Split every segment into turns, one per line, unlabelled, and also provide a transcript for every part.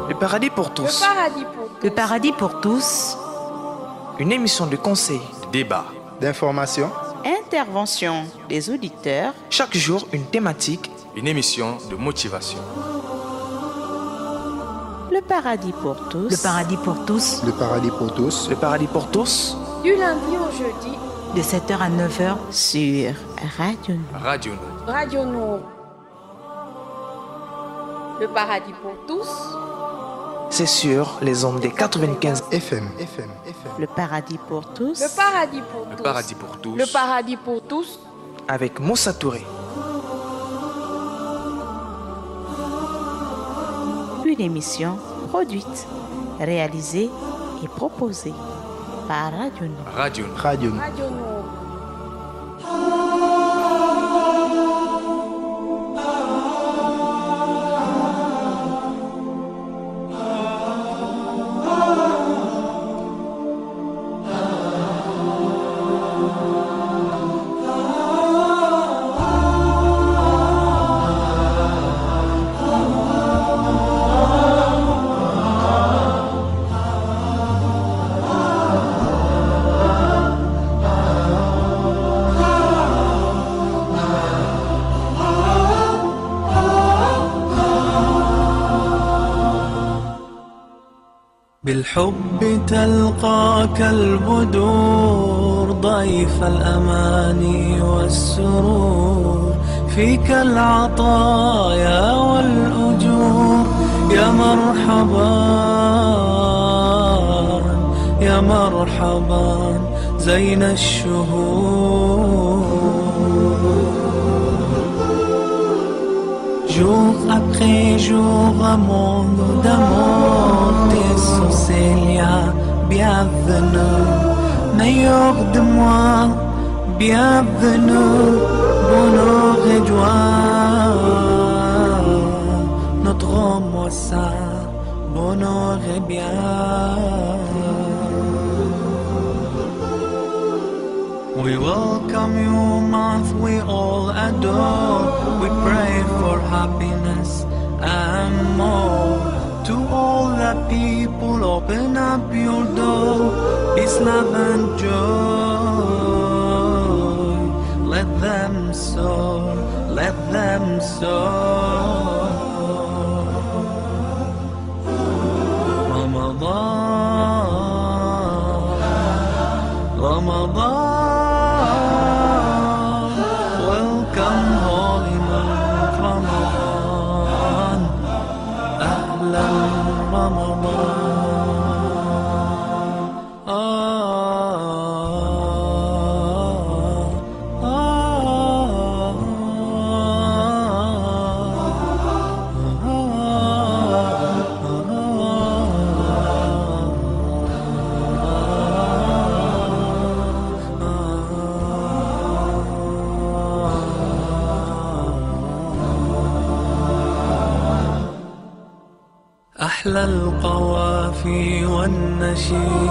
Le paradis pour tous.
Le paradis pour tous.
Une émission de conseil, de débat,
d'information,
Intervention des auditeurs.
chaque jour une thématique.
Une émission de motivation.
Le paradis pour tous.
Le paradis pour tous.
le paradis pour tous,
Le paradis pour tous.
Du lundi au jeudi,
De 7h à 9h.
Sur Radio Nord.
Radio Nord.
Radio Nord. Le paradis pour tous,
C'est sur les ondes des 95.
FM.
Le paradis pour tous.
le paradis pour
Le
tous,
paradis pour tous.
le paradis pour tous.
Avec Moussa Touré.
Une émission produite, réalisée et proposée par Radio Nord.
Radio Nord.
Radio.
Radio Nord.
بالحب تلقاك البدور ضيف الأماني والسرور فيك العطايا والأجور يا مرحبا يا مرحبا زين الشهور. Jour après jour, mon d'amour, tes Célia, bienvenue, meilleur de moi, bienvenue, bonheur et joie, notre moi ça, bonheur et bien. We welcome you, month we all adore. We pray for happiness and more. To all the people, open up your door. Peace, love and joy. Let them soar, let them soar. Ramadan, Ramadan. Welcome, holy month Ramadan. Ahlan Ramadan. أحلى القوافي والنشيد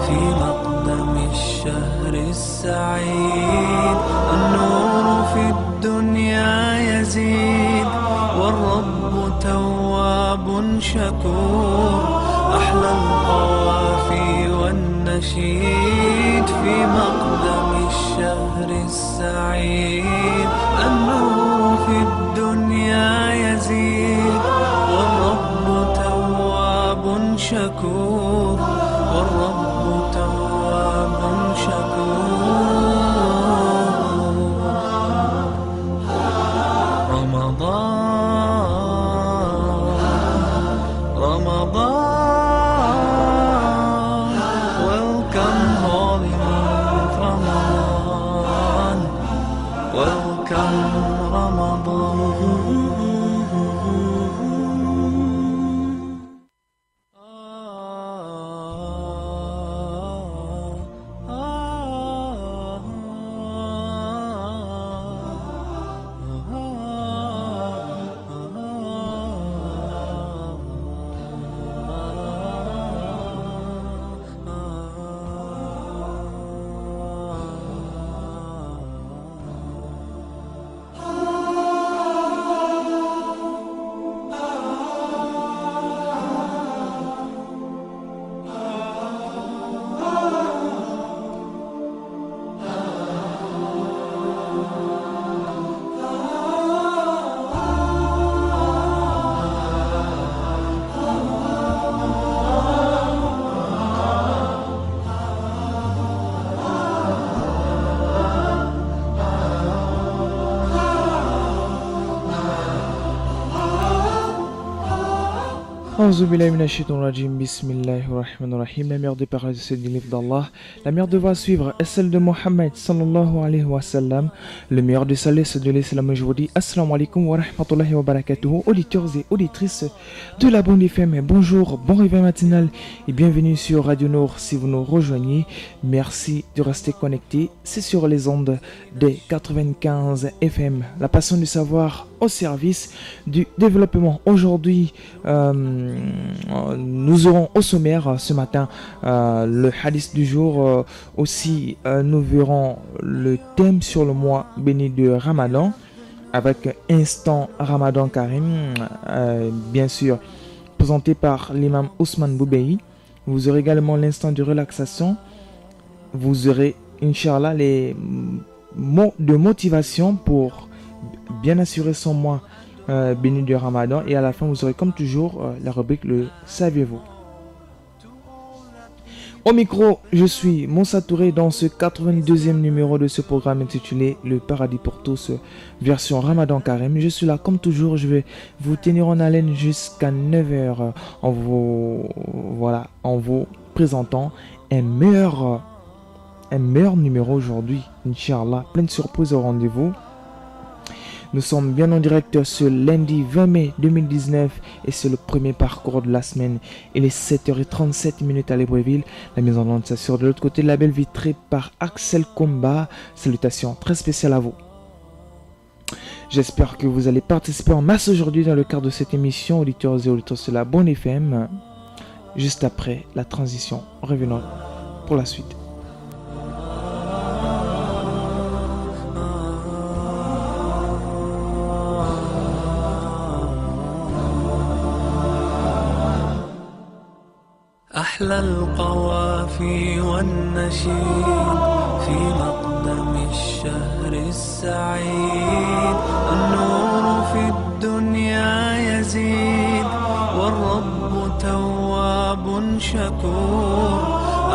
في مقدم الشهر السعيد. النور في الدنيا يزيد والرب تواب شكور. أحلى القوافي والنشيد في مقدم الشهر السعيد. النور في الدنيا يزيد والرب تواب شكور. والرب تواب شكور. رمضان رمضان. Welcome holy month Ramadan. Welcome Ramadan.
Aouzubillahiminashaitonirrajim, bismillahirrahmanirrahim. La meilleure des paroles, c'est du livre d'Allah. La meilleure de voix à suivre est celle de Mohammed sallallahu alayhi wa sallam. Le meilleur des salés, c'est de l'islam. Je vous dis assalamu alaikum wa rahmatullahi wa barakatuhu. Auditeurs et auditrices de la Bonne FM, bonjour, bon réveil matinal et bienvenue sur Radio Nour. Si vous nous rejoignez, merci de rester connectés. C'est sur les ondes des 95 FM. La passion du savoir au service du développement. Aujourd'hui, nous aurons au sommaire ce matin le hadith du jour. Aussi, nous verrons le thème sur le mois béni de Ramadan avec Instant Ramadan Karim, bien sûr, présenté par l'imam Ousmane Boubei. Vous aurez également l'instant de relaxation. Vous aurez, Inch'Allah, les mots de motivation pour bien assurer son mois béni de Ramadan. Et à la fin, vous aurez comme toujours la rubrique Le Saviez-vous. Au micro, je suis Moussa Touré dans ce 82e numéro de ce programme intitulé Le Paradis pour tous, version Ramadan Karim. Je suis là comme toujours, je vais vous tenir en haleine jusqu'à 9h en vous présentant un meilleur numéro aujourd'hui, Inch'Allah. Plein de surprises au rendez-vous. Nous sommes bien en direct ce lundi 20 mai 2019 et c'est le premier parcours de la semaine. Il est 7h37 à Libreville. La mise en onde s'assure de l'autre côté de la belle vitrée par Axel Comba. Salutations très spéciales à vous. J'espère que vous allez participer en masse aujourd'hui dans le cadre de cette émission auditeurs et auditrices de la Bonne FM. Juste après la transition, revenons pour la suite.
أحلى القوافي والنشيد في مقدم الشهر السعيد النور في الدنيا يزيد والرب تواب شكور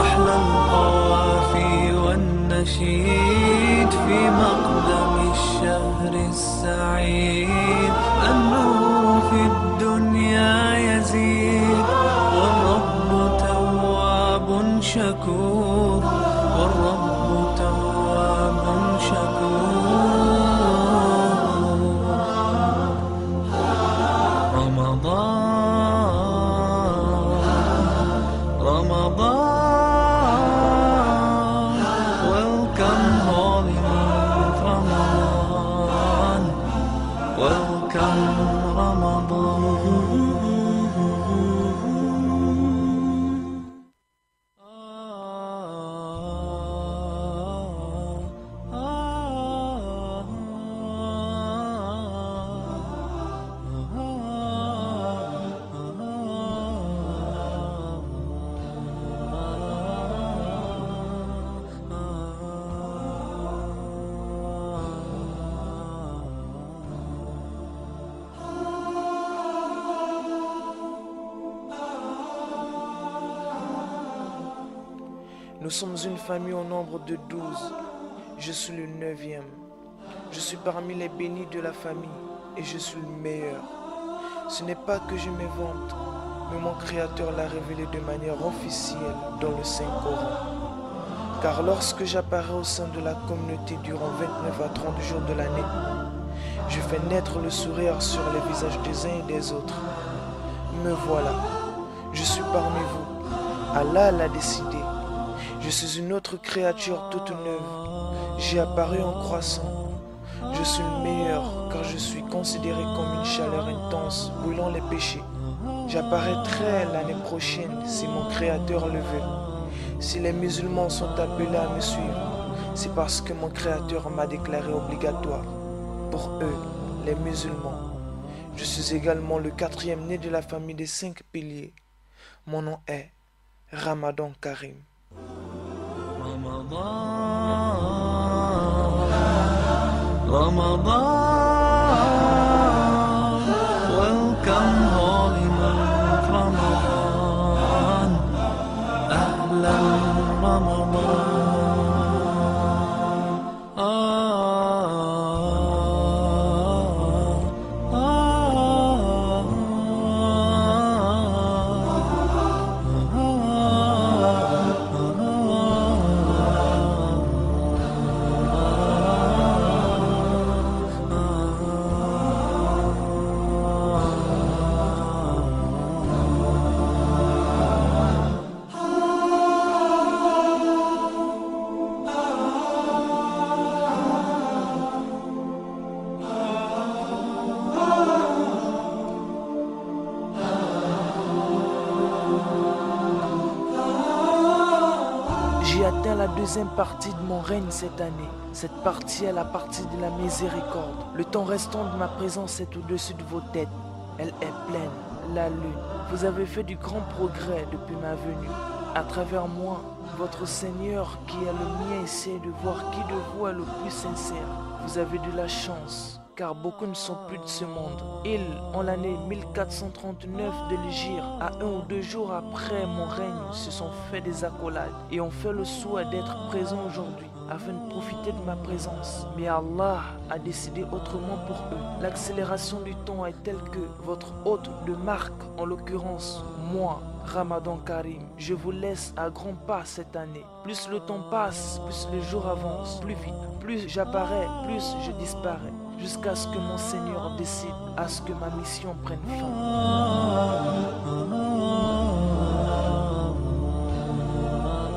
أحلى القوافي والنشيد في مقدم الشهر السعيد النور في الدنيا يزيد والرب شكور والرب تواب شكور رمضان welcome holy month Ramadan welcome Ramadan
Nous sommes une famille au nombre de 12. Je suis le 9e. Je suis parmi les bénis de la famille et je suis le meilleur. Ce n'est pas que je m'évante, mais mon Créateur l'a révélé de manière officielle dans le Saint-Coran. Car lorsque j'apparais au sein de la communauté durant 29 à 30 jours de l'année, je fais naître le sourire sur les visages des uns et des autres. Me voilà, je suis parmi vous. Allah l'a décidé. Je suis une autre créature toute neuve. J'ai apparu en croissant. Je suis le meilleur car je suis considéré comme une chaleur intense brûlant les péchés. J'apparaîtrai l'année prochaine si mon Créateur le veut. Si les musulmans sont appelés à me suivre, c'est parce que mon Créateur m'a déclaré obligatoire. Pour eux, les musulmans. Je suis également le 4e né de la famille des 5 piliers. Mon nom est Ramadan Karim.
Ramadan, welcome holy month Ramadan, ahlan Ramadan.
J'ai atteint la deuxième partie de mon règne cette année. Cette partie est la partie de la miséricorde. Le temps restant de ma présence est au-dessus de vos têtes. Elle est pleine, la lune. Vous avez fait du grand progrès depuis ma venue. À travers moi, votre Seigneur qui est le mien essaie de voir qui de vous est le plus sincère. Vous avez de la chance, car beaucoup ne sont plus de ce monde. Ils, en l'année 1439 de l'Hégire, à 1 ou 2 jours après mon règne, se sont fait des accolades et ont fait le souhait d'être présents aujourd'hui, afin de profiter de ma présence. Mais Allah a décidé autrement pour eux. L'accélération du temps est telle que votre hôte de marque, en l'occurrence moi, Ramadan Karim, je vous laisse à grands pas cette année. Plus le temps passe, plus les jours avancent, plus vite. Plus j'apparais, plus je disparais. Jusqu'à ce que mon Seigneur décide, à ce que ma mission prenne fin.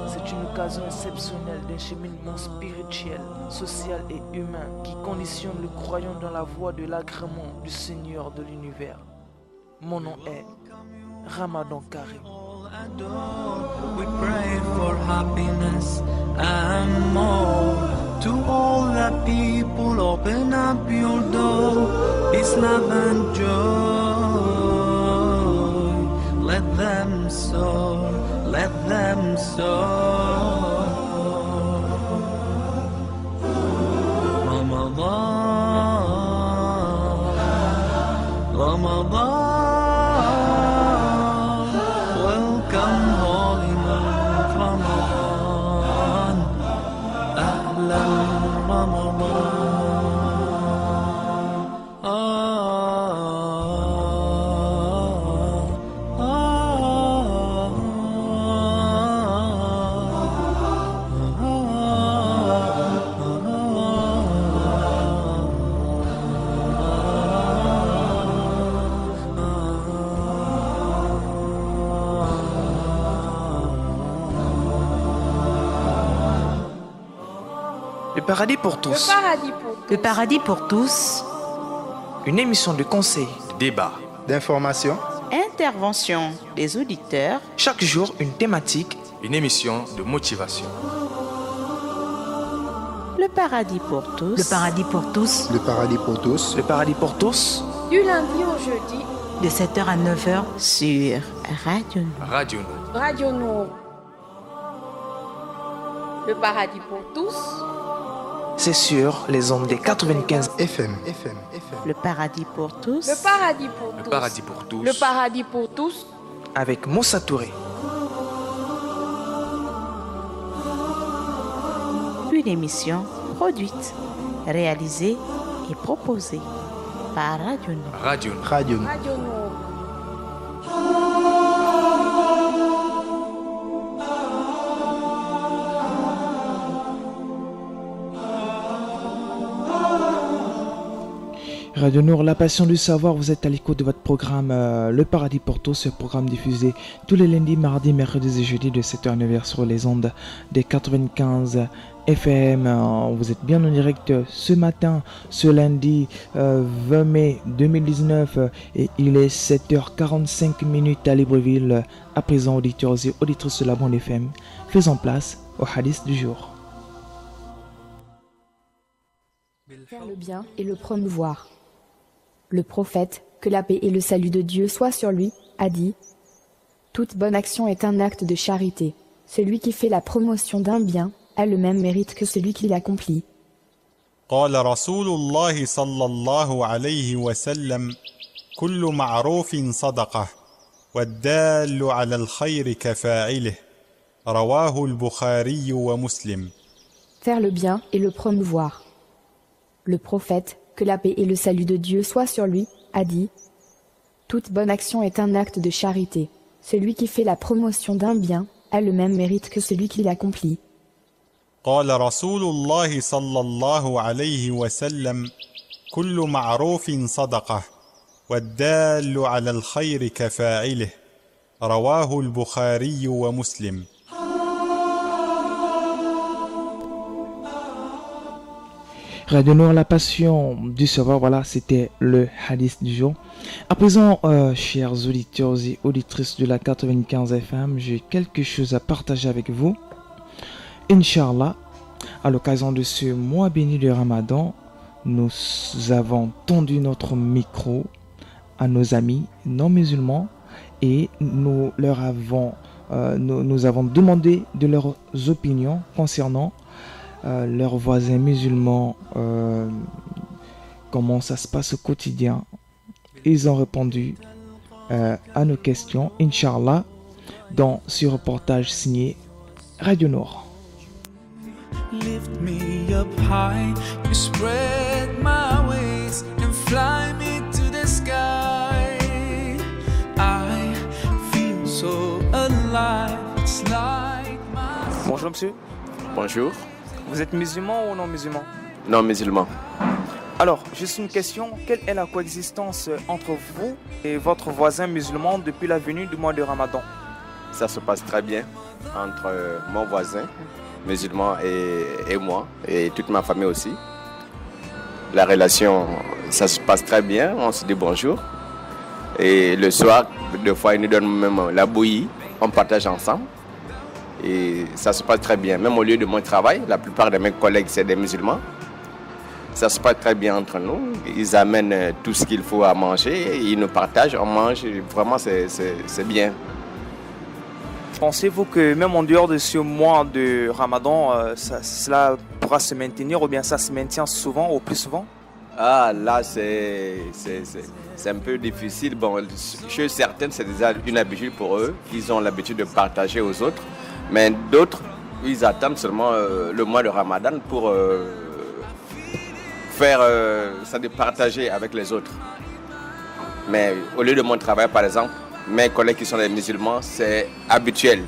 C'est une occasion exceptionnelle d'un cheminement spirituel, social et humain qui conditionne le croyant dans la voie de l'agrément du Seigneur de l'univers. Mon nom est Ramadan Karim.
We pray for happiness and more. To all the people, open up your door. Peace, love and joy. Let them soar, let them soar. Ramadan, Ramadan.
Le paradis pour tous.
Le paradis pour tous.
Le paradis pour tous.
Une émission de conseil,
de débat,
d'information,
Intervention des auditeurs.
chaque jour une thématique.
une émission de motivation.
Le paradis pour tous.
Le paradis pour tous.
le paradis pour tous,
Le paradis pour tous.
Du lundi au jeudi,
De 7h à 9h.
Sur Radio Nour.
Radio Nour.
Radio Nour. Le paradis pour tous.
C'est sur les ondes des 95.
FM.
Le paradis pour tous.
Le paradis pour
Le
tous.
paradis pour tous.
Le paradis pour tous.
Avec Moussa Touré.
Une émission produite, réalisée et proposée par Radio Nour.
Radio Nour.
Radio Nour.
Radio Nour.
Radio Nour, la passion du savoir, vous êtes à l'écoute de votre programme Le Paradis pour tous, ce programme diffusé tous les lundis, mardis, mercredis et jeudis de 7h à 9h sur les ondes des 95 FM. Vous êtes bien en direct ce matin, ce lundi 20 mai 2019 et il est 7h45 à Libreville. À présent, auditeurs et auditrices de la bande FM, faisons place au hadith du jour.
Faire le bien et le promouvoir. Le prophète, que la paix et le salut de Dieu soient sur lui, a dit « Toute bonne action est un acte de charité. Celui qui fait la promotion d'un bien a le même mérite que celui qui l'accomplit. »
قال رسول الله صلى الله عليه وسلم كل معروف صدقة والدال على الخير كفاعله رواه البخاري ومسلم.
Faire le bien et le promouvoir. Le prophète, que la paix et le salut de Dieu soient sur lui, a dit « Toute bonne action est un acte de charité. Celui qui fait la promotion d'un bien a le même mérite que celui qui l'accomplit. »
قال رسول الله صلى الله عليه وسلم كل معروف صدقة والدال على الخير كفاعله رواه البخاري ومسلم.
Radio Nour, la passion du savoir, voilà, c'était le hadith du jour. À présent, chers auditeurs et auditrices de la 95 FM, j'ai quelque chose à partager avec vous. Inch'Allah, à l'occasion de ce mois béni de Ramadan, nous avons tendu notre micro à nos amis non musulmans et nous avons demandé de leurs opinions concernant leurs voisins musulmans, comment ça se passe au quotidien. Ils ont répondu à nos questions, Inch'Allah, dans ce reportage signé Radio Nord.
Lift me up high, you spread my wings and fly me to the sky. I feel so alive, it's like my...
Bonjour monsieur,
Bonjour.
vous êtes musulman ou non musulman?
Non musulman.
Alors, juste une question, quelle est la coexistence entre vous et votre voisin musulman depuis la venue du mois de Ramadan?
Ça se passe très bien entre mon voisin musulman et moi et toute ma famille aussi. La relation, ça se passe très bien, on se dit bonjour. Et le soir, deux fois, il nous donne même la bouillie, on partage ensemble. Et ça se passe très bien. Même au lieu de mon travail, la plupart de mes collègues, c'est des musulmans. Ça se passe très bien entre nous. Ils amènent tout ce qu'il faut à manger, ils nous partagent, on mange. Vraiment, c'est bien.
Pensez-vous que même en dehors de ce mois de Ramadan, cela pourra se maintenir ou bien ça se maintient souvent ou plus souvent?
Ah, là, c'est un peu difficile. Bon, chez certaines, c'est déjà une habitude pour eux. Ils ont l'habitude de partager aux autres. Mais d'autres, ils attendent seulement le mois de Ramadan pour faire ça de partager avec les autres. Mais au lieu de mon travail, par exemple, mes collègues qui sont des musulmans, c'est habituel.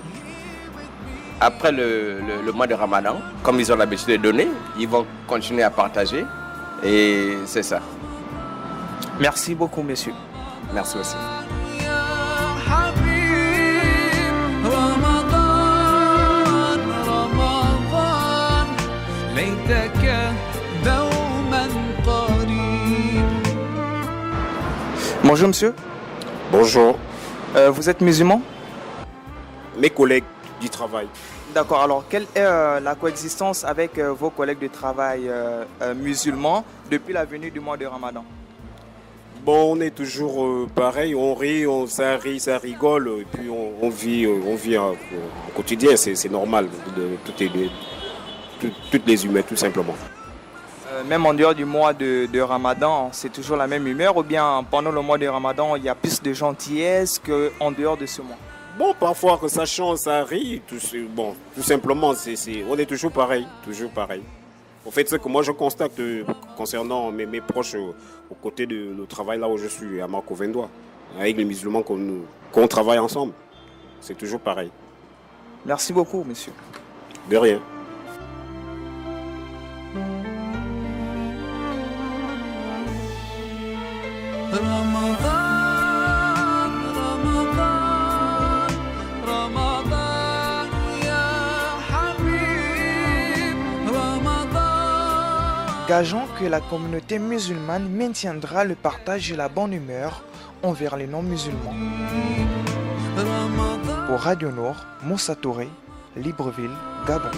Après le mois de Ramadan, comme ils ont l'habitude de donner, ils vont continuer à partager. Et c'est ça.
Merci beaucoup, messieurs.
Merci aussi.
Bonjour, monsieur.
Bonjour.
Vous êtes musulman?
Mes collègues du travail.
D'accord, alors quelle est la coexistence avec vos collègues de travail musulmans depuis la venue du mois de Ramadan?
Bon, on est toujours pareil, on rit, ça rigole, et puis on vit au quotidien, c'est normal, toutes les humains, tout simplement.
Même en dehors du mois de Ramadan, c'est toujours la même humeur ou bien pendant le mois de Ramadan, il y a plus de gentillesse qu'en dehors de ce mois?
Bon, parfois que ça change, ça rit, tout simplement, on est toujours pareil, En fait, ce que moi je constate concernant mes proches aux côtés de le travail là où je suis, à Marco Vendois, avec les musulmans qu'on travaille ensemble, c'est toujours pareil.
Merci beaucoup, monsieur.
De rien.
Gageons que la communauté musulmane maintiendra le partage et la bonne humeur envers les non-musulmans. Pour Radio Nord, Moussa Touré, Libreville, Gabon.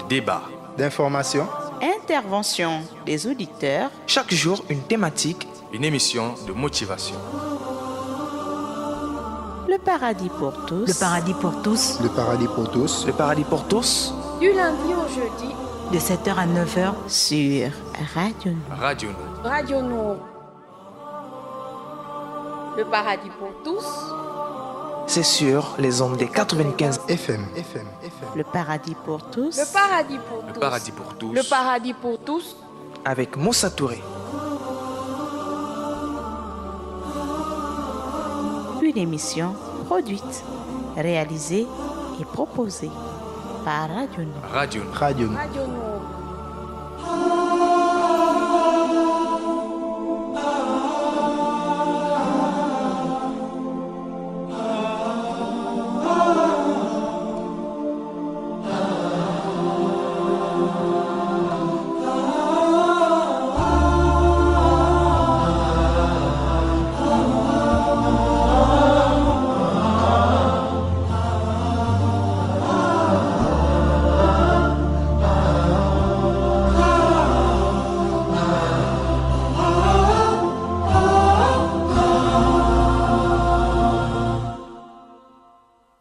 Débat,
d'information,
Intervention des auditeurs.
Chaque jour, une thématique.
une émission de motivation.
Le paradis pour tous.
Le paradis pour tous.
le paradis pour tous,
Le paradis pour tous.
Du lundi au jeudi,
De 7h à 9h.
Sur Radio Nord.
Radio Nord.
Radio Nord. Le paradis pour tous.
C'est sur les ondes des 95.
FM.
Le paradis pour tous.
Le paradis pour
Le
tous.
paradis pour tous.
Le paradis pour tous.
Avec Moussa Touré.
Une émission produite, réalisée et proposée par Radio Nord.
Radio Nord.
Radio.
Radio Nord.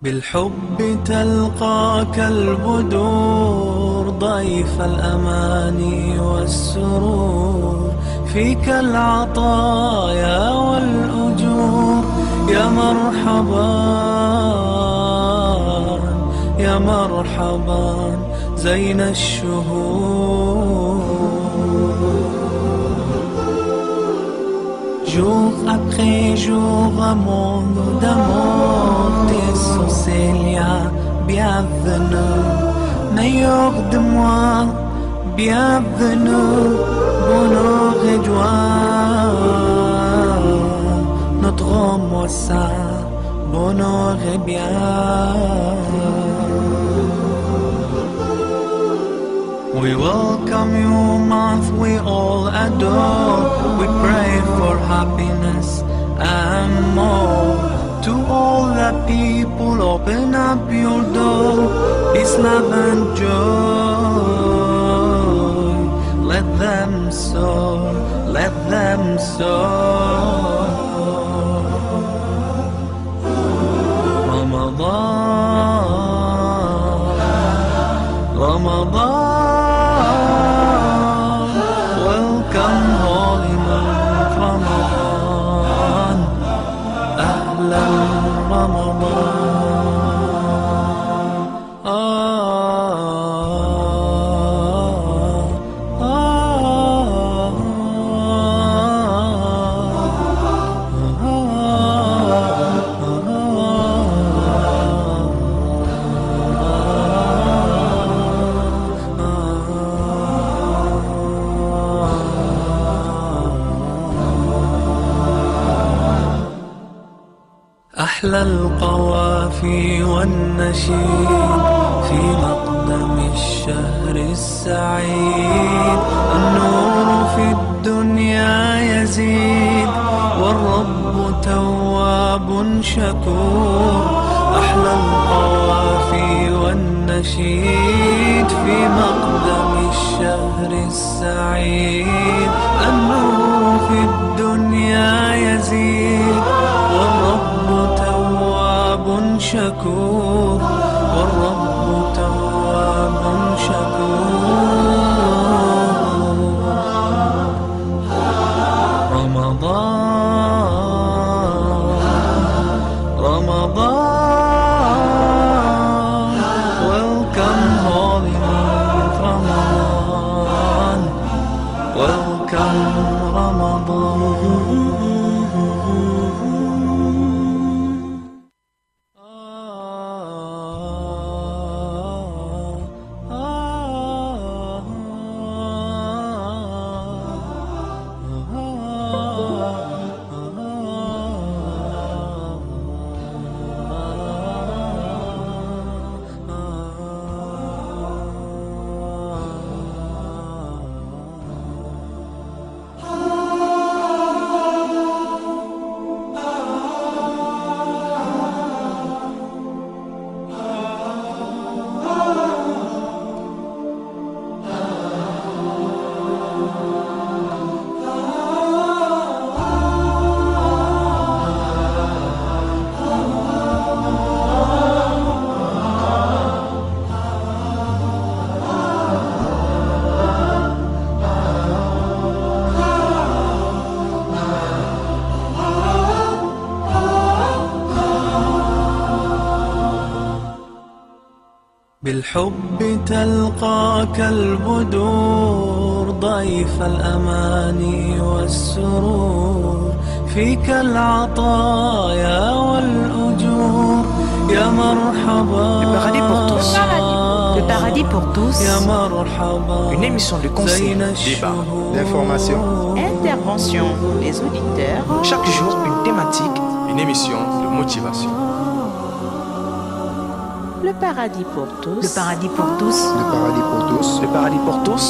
بالحب تلقاك البدور ضيف الأماني والسرور فيك العطايا والأجور يا مرحبا يا مرحبا زين الشهور. Jour après jour, mon d'amour, tes Célia, bienvenue, meilleur de moi, bienvenue, bonheur et joie, notre moi ça, bonheur et bien. We welcome you, month we all adore. We pray for happiness and more. To all the people, open up your door. Peace, love and joy. Let them soar, let them soar. Ramadan, Ramadan. Welcome holy month Ramadan, Ahlan أحلى القوافي والنشيد في مقدم الشهر السعيد. النور في الدنيا يزيد والرب تواب شكور. أحلى القوافي والنشيد في مقدم الشهر السعيد. النور في الدنيا يزيد والرب تواب شكور والرب تواب شكور. رمضان رمضان welcome holy month Ramadan. Welcome Ramadan. بالحب تلقاك البدور ضيف الأماني والسرور فيك العطايا والأجور يا مرحبا.
Le paradis pour tous.
Le paradis pour tous.
يا مرحبا.
Une émission de conseil,
débat,
d'information,
Intervention des auditeurs.
chaque jour une thématique,
une émission de motivation.
Le paradis pour tous.
Le paradis pour tous.
le paradis pour tous,
le paradis pour tous,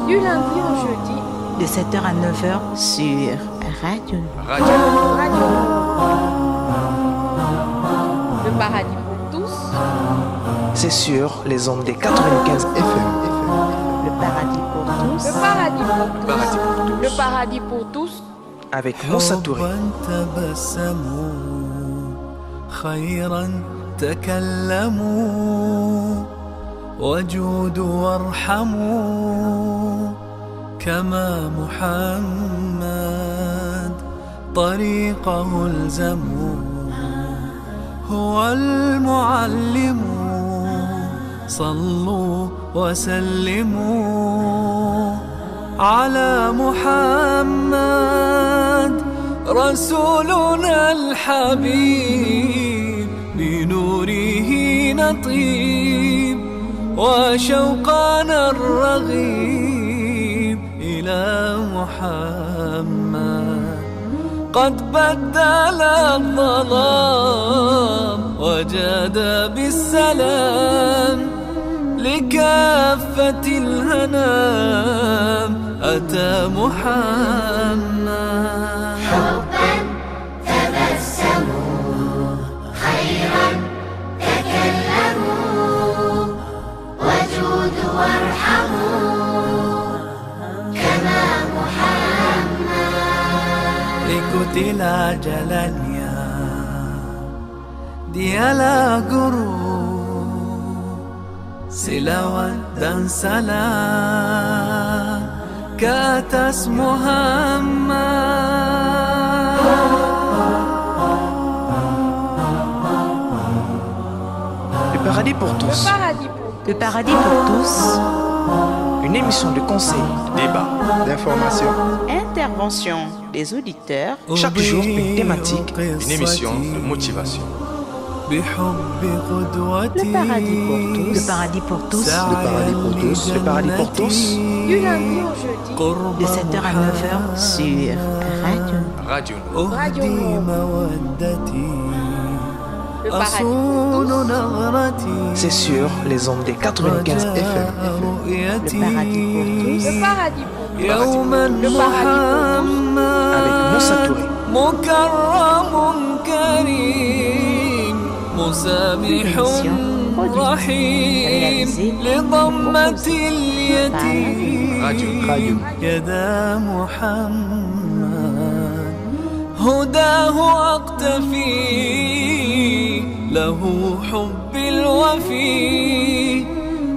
Du lundi au jeudi.
De 7h à 9h.
Sur Radio Nord.
Radio,
Radio. Le paradis pour tous.
c'est sur les ondes des 95
FM.
Le paradis pour tous.
Le paradis pour tous.
paradis pour tous.
Le paradis pour tous.
avec Moussa Touré.
حبا تبسموا خيرا تكلموا وجودوا وارحموا كما محمد طريقه الزموا هو المعلم صلوا وسلموا على محمد رسولنا الحبيب بنوره نطيب وشوقنا الرغيب إلى محمد قد بدل الظلام وجاد بالسلام لكافة الهنام أتى محمد
حبا تبسموا خيرا تكلموا وجودوا وارحموا كما محمد
لكتل جلاليا ديالا guru silawat dan salam ke atas Muhammad.
Le paradis pour tous.
Le paradis pour tous.
Une émission de conseils,
débat, d'information,
Intervention des auditeurs.
chaque jour une thématique,
Une émission de motivation.
Le paradis pour tous.
Le paradis pour tous.
le paradis pour tous,
le paradis pour tous,
Du lundi au jeudi.
De 7h à 9h
Sur Radio.
Radio
Radio Le paradis pour tous.
c'est sur les ondes des 95 FM.
Le paradis pour tous.
Le paradis pour tous.
Le paradis
Avec Moussa Touré.
مكرم كريم مسامح رحيم لضمة اليتيم يدا محمد هداه أقتفي له حب الوفي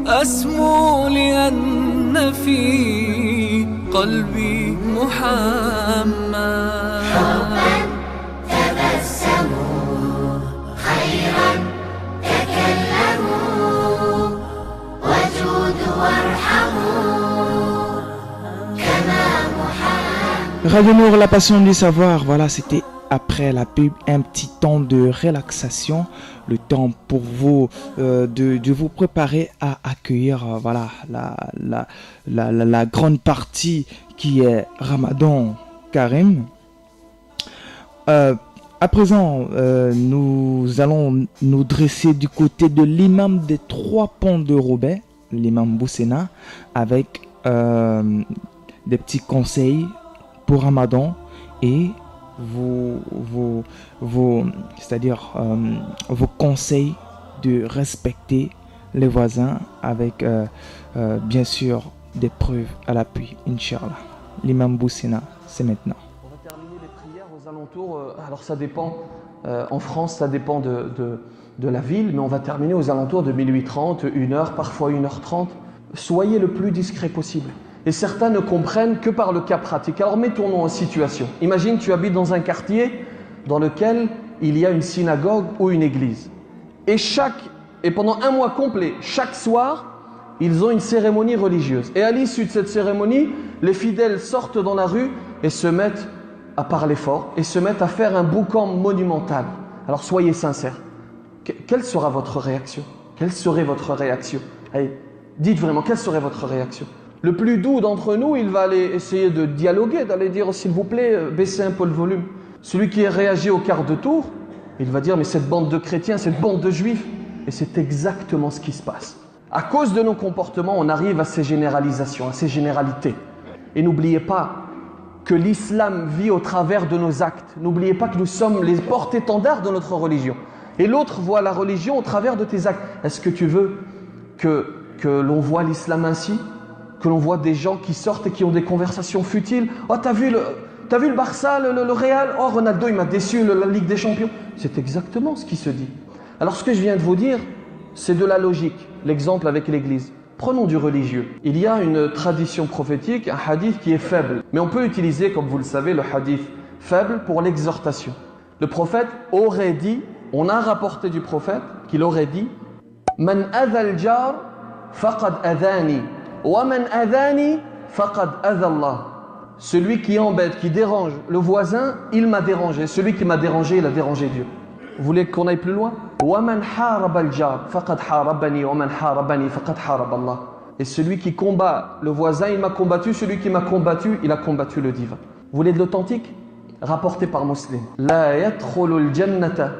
أسمو لأن في قلبي محمد
حبا تبسموا خيرا تكلموا وجودوا وارحموا كما محمد.
Radio Nour, la passion du savoir. Voilà, c'était après la pub un petit temps de relaxation, le temps pour vous de vous préparer à accueillir voilà la grande partie qui est Ramadan Karim. À présent, nous allons nous dresser du côté de l'imam des 3 ponts de Roubaix, l'imam Boussena, avec des petits conseils pour Ramadan et c'est-à-dire vos conseils de respecter les voisins avec bien sûr des preuves à l'appui, Inch'Allah. L'imam Boussena, c'est maintenant.
On va terminer les prières aux alentours, alors ça dépend, en France ça dépend de la ville, mais on va terminer aux alentours de 18h30, 1h, parfois 1h30. Soyez le plus discret possible. Et certains ne comprennent que par le cas pratique. Alors mettons-nous en situation. Imagine tu habites dans un quartier dans lequel il y a une synagogue ou une église. Et pendant un mois complet, chaque soir, ils ont une cérémonie religieuse. Et à l'issue de cette cérémonie, les fidèles sortent dans la rue et se mettent à parler fort et se mettent à faire un boucan monumental. Alors soyez sincères. Quelle sera votre réaction? Quelle serait votre réaction? Allez, dites vraiment, quelle serait votre réaction? Le plus doux d'entre nous, il va aller essayer de dialoguer, d'aller dire s'il vous plaît, baissez un peu le volume. Celui qui est réagi au quart de tour, il va dire mais cette bande de chrétiens, cette bande de juifs. Et c'est exactement ce qui se passe. À cause de nos comportements, on arrive à ces généralisations, à ces généralités. Et n'oubliez pas que l'islam vit au travers de nos actes. N'oubliez pas que nous sommes les porte-étendards de notre religion. Et l'autre voit la religion au travers de tes actes. Est-ce que tu veux que l'on voit l'islam ainsi? Que l'on voit des gens qui sortent et qui ont des conversations futiles. Oh, t'as vu le Barça, le Real? Oh, Ronaldo, il m'a déçu, la Ligue des Champions. C'est exactement ce qui se dit. Alors ce que je viens de vous dire, c'est de la logique, l'exemple avec l'église. Prenons du religieux. Il y a une tradition prophétique, un hadith qui est faible. Mais on peut utiliser, comme vous le savez, le hadith faible pour l'exhortation. Le prophète aurait dit, on a rapporté du prophète qu'il aurait dit Man adha al-jar faqad adhani wa man adhani faqad adha Allah. Celui qui embête, qui dérange le voisin, il m'a dérangé. Celui qui m'a dérangé, il a dérangé Dieu. Vous voulez qu'on aille plus loin? وَمَنْ حَارَبَ الْجَارِ فَقَدْ حَارَبَنِي وَمَنْ حَارَبَنِي فَقَدْ حَارَبَ اللَّهِ. Et celui qui combat le voisin, il m'a combattu. Celui qui m'a combattu, il a combattu le divin. Vous voulez de l'authentique? Rapporté par Muslim. لَا يَدْخُلُ الْجَنَّةَ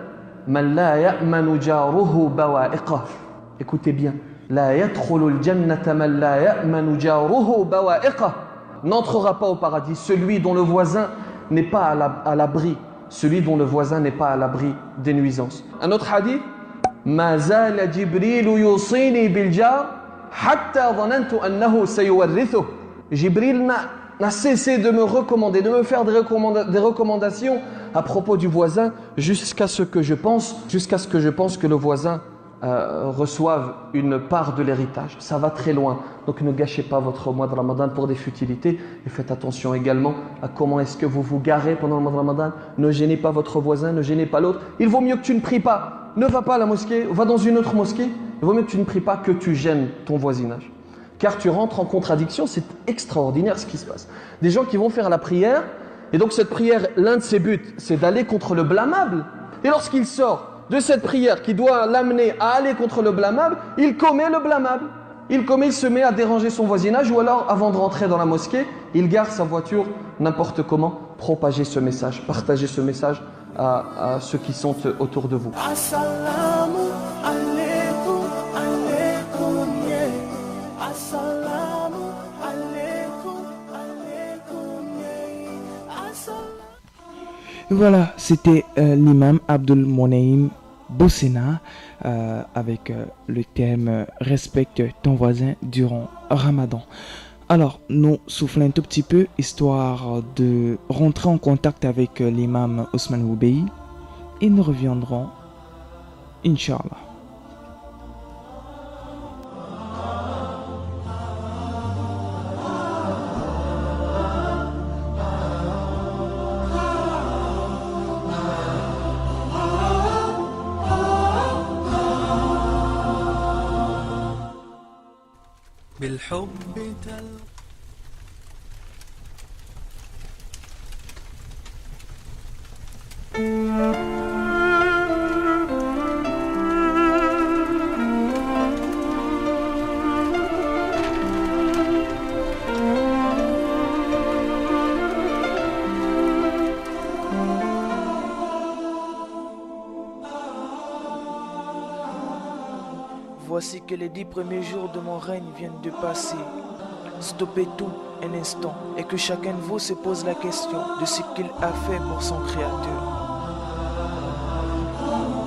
مَنْ لَا يَأْمَنُ جَارُهُ بَوَائِقَهُ. Écoutez bien. لَا يَدْخُلُ الْجَنَّةَ مَنْ لَا يَأْمَنُ جَارُهُ بَوَائِقَهُ. N'entrera pas au paradis celui dont le voisin n'est pas à l'abri. Celui dont le voisin n'est pas à l'abri des nuisances. Un autre hadith, Ma zala Jibril yusini bil jar hatta dhanantu annahu sayuwarrithu. Jibril n'a cessé de me recommander, de me faire des recommandations à propos du voisin jusqu'à ce que je pense que le voisin reçoivent une part de l'héritage. Ça va très loin. Donc ne gâchez pas votre mois de Ramadan pour des futilités et faites attention également à comment est-ce que vous vous garez pendant le mois de Ramadan. Ne gênez pas votre voisin, ne gênez pas l'autre. Il vaut mieux que tu ne pries pas. Ne va pas à la mosquée, va dans une autre mosquée. Il vaut mieux que tu ne pries pas que tu gênes ton voisinage. Car tu rentres en contradiction, c'est extraordinaire ce qui se passe. Des gens qui vont faire la prière, et donc cette prière, l'un de ses buts, c'est d'aller contre le blâmable. Et lorsqu'il sort de cette prière qui doit l'amener à aller contre le blâmable, il commet le blâmable. Il se met à déranger son voisinage, ou alors, avant de rentrer dans la mosquée, il gare sa voiture n'importe comment. Propagez ce message, partagez ce message à ceux qui sont autour de vous.
Assalamu alaikum, alaikum, yeah. Assalamu alaikum, alaikum, yeah.
Voilà, c'était l'imam Abdul Monaim Boussena avec le thème Respecte ton voisin durant Ramadan. Alors, nous soufflons un tout petit peu histoire de rentrer en contact avec l'imam Ousmane Oubey et nous reviendrons, Inch'Allah.
بالحب
Voici que les 10 premiers jours de mon règne viennent de passer. Stoppez tout un instant et que chacun de vous se pose la question de ce qu'il a fait pour son Créateur.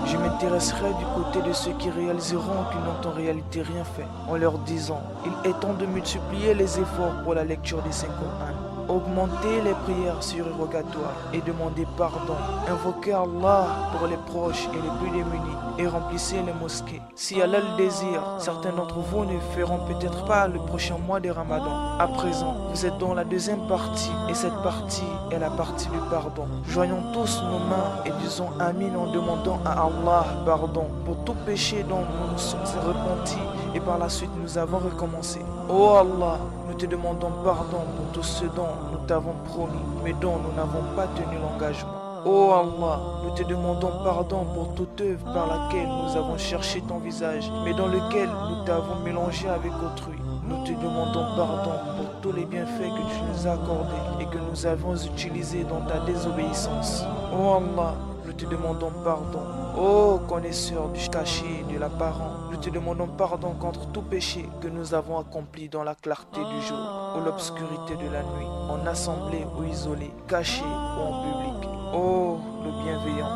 Je m'intéresserai du côté de ceux qui réaliseront qu'ils n'ont en réalité rien fait, en leur disant « Il est temps de multiplier les efforts pour la lecture des Saints Coran. Augmentez les prières surérogatoires et demandez pardon. Invoquez Allah pour les proches et les plus démunis et remplissez les mosquées. Si Allah le désire, certains d'entre vous ne feront peut-être pas le prochain mois de Ramadan. À présent, vous êtes dans la deuxième partie et cette partie est la partie du pardon. Joignons tous nos mains et disons Amin en demandant à Allah pardon pour tout péché dont nous nous sommes repentis et par la suite nous avons recommencé. Oh Allah, nous te demandons pardon pour tout ce dont nous t'avons promis, mais dont nous n'avons pas tenu l'engagement. Oh Allah, nous te demandons pardon pour toute œuvre par laquelle nous avons cherché ton visage, mais dans lequel nous t'avons mélangé avec autrui. Nous te demandons pardon pour tous les bienfaits que tu nous as accordés et que nous avons utilisés dans ta désobéissance. Oh Allah, nous te demandons pardon. Ô connaisseur du caché et de l'apparent, nous te demandons pardon contre tout péché que nous avons accompli dans la clarté du jour ou l'obscurité de la nuit, en assemblée ou isolé, caché ou en public. Ô le bienveillant,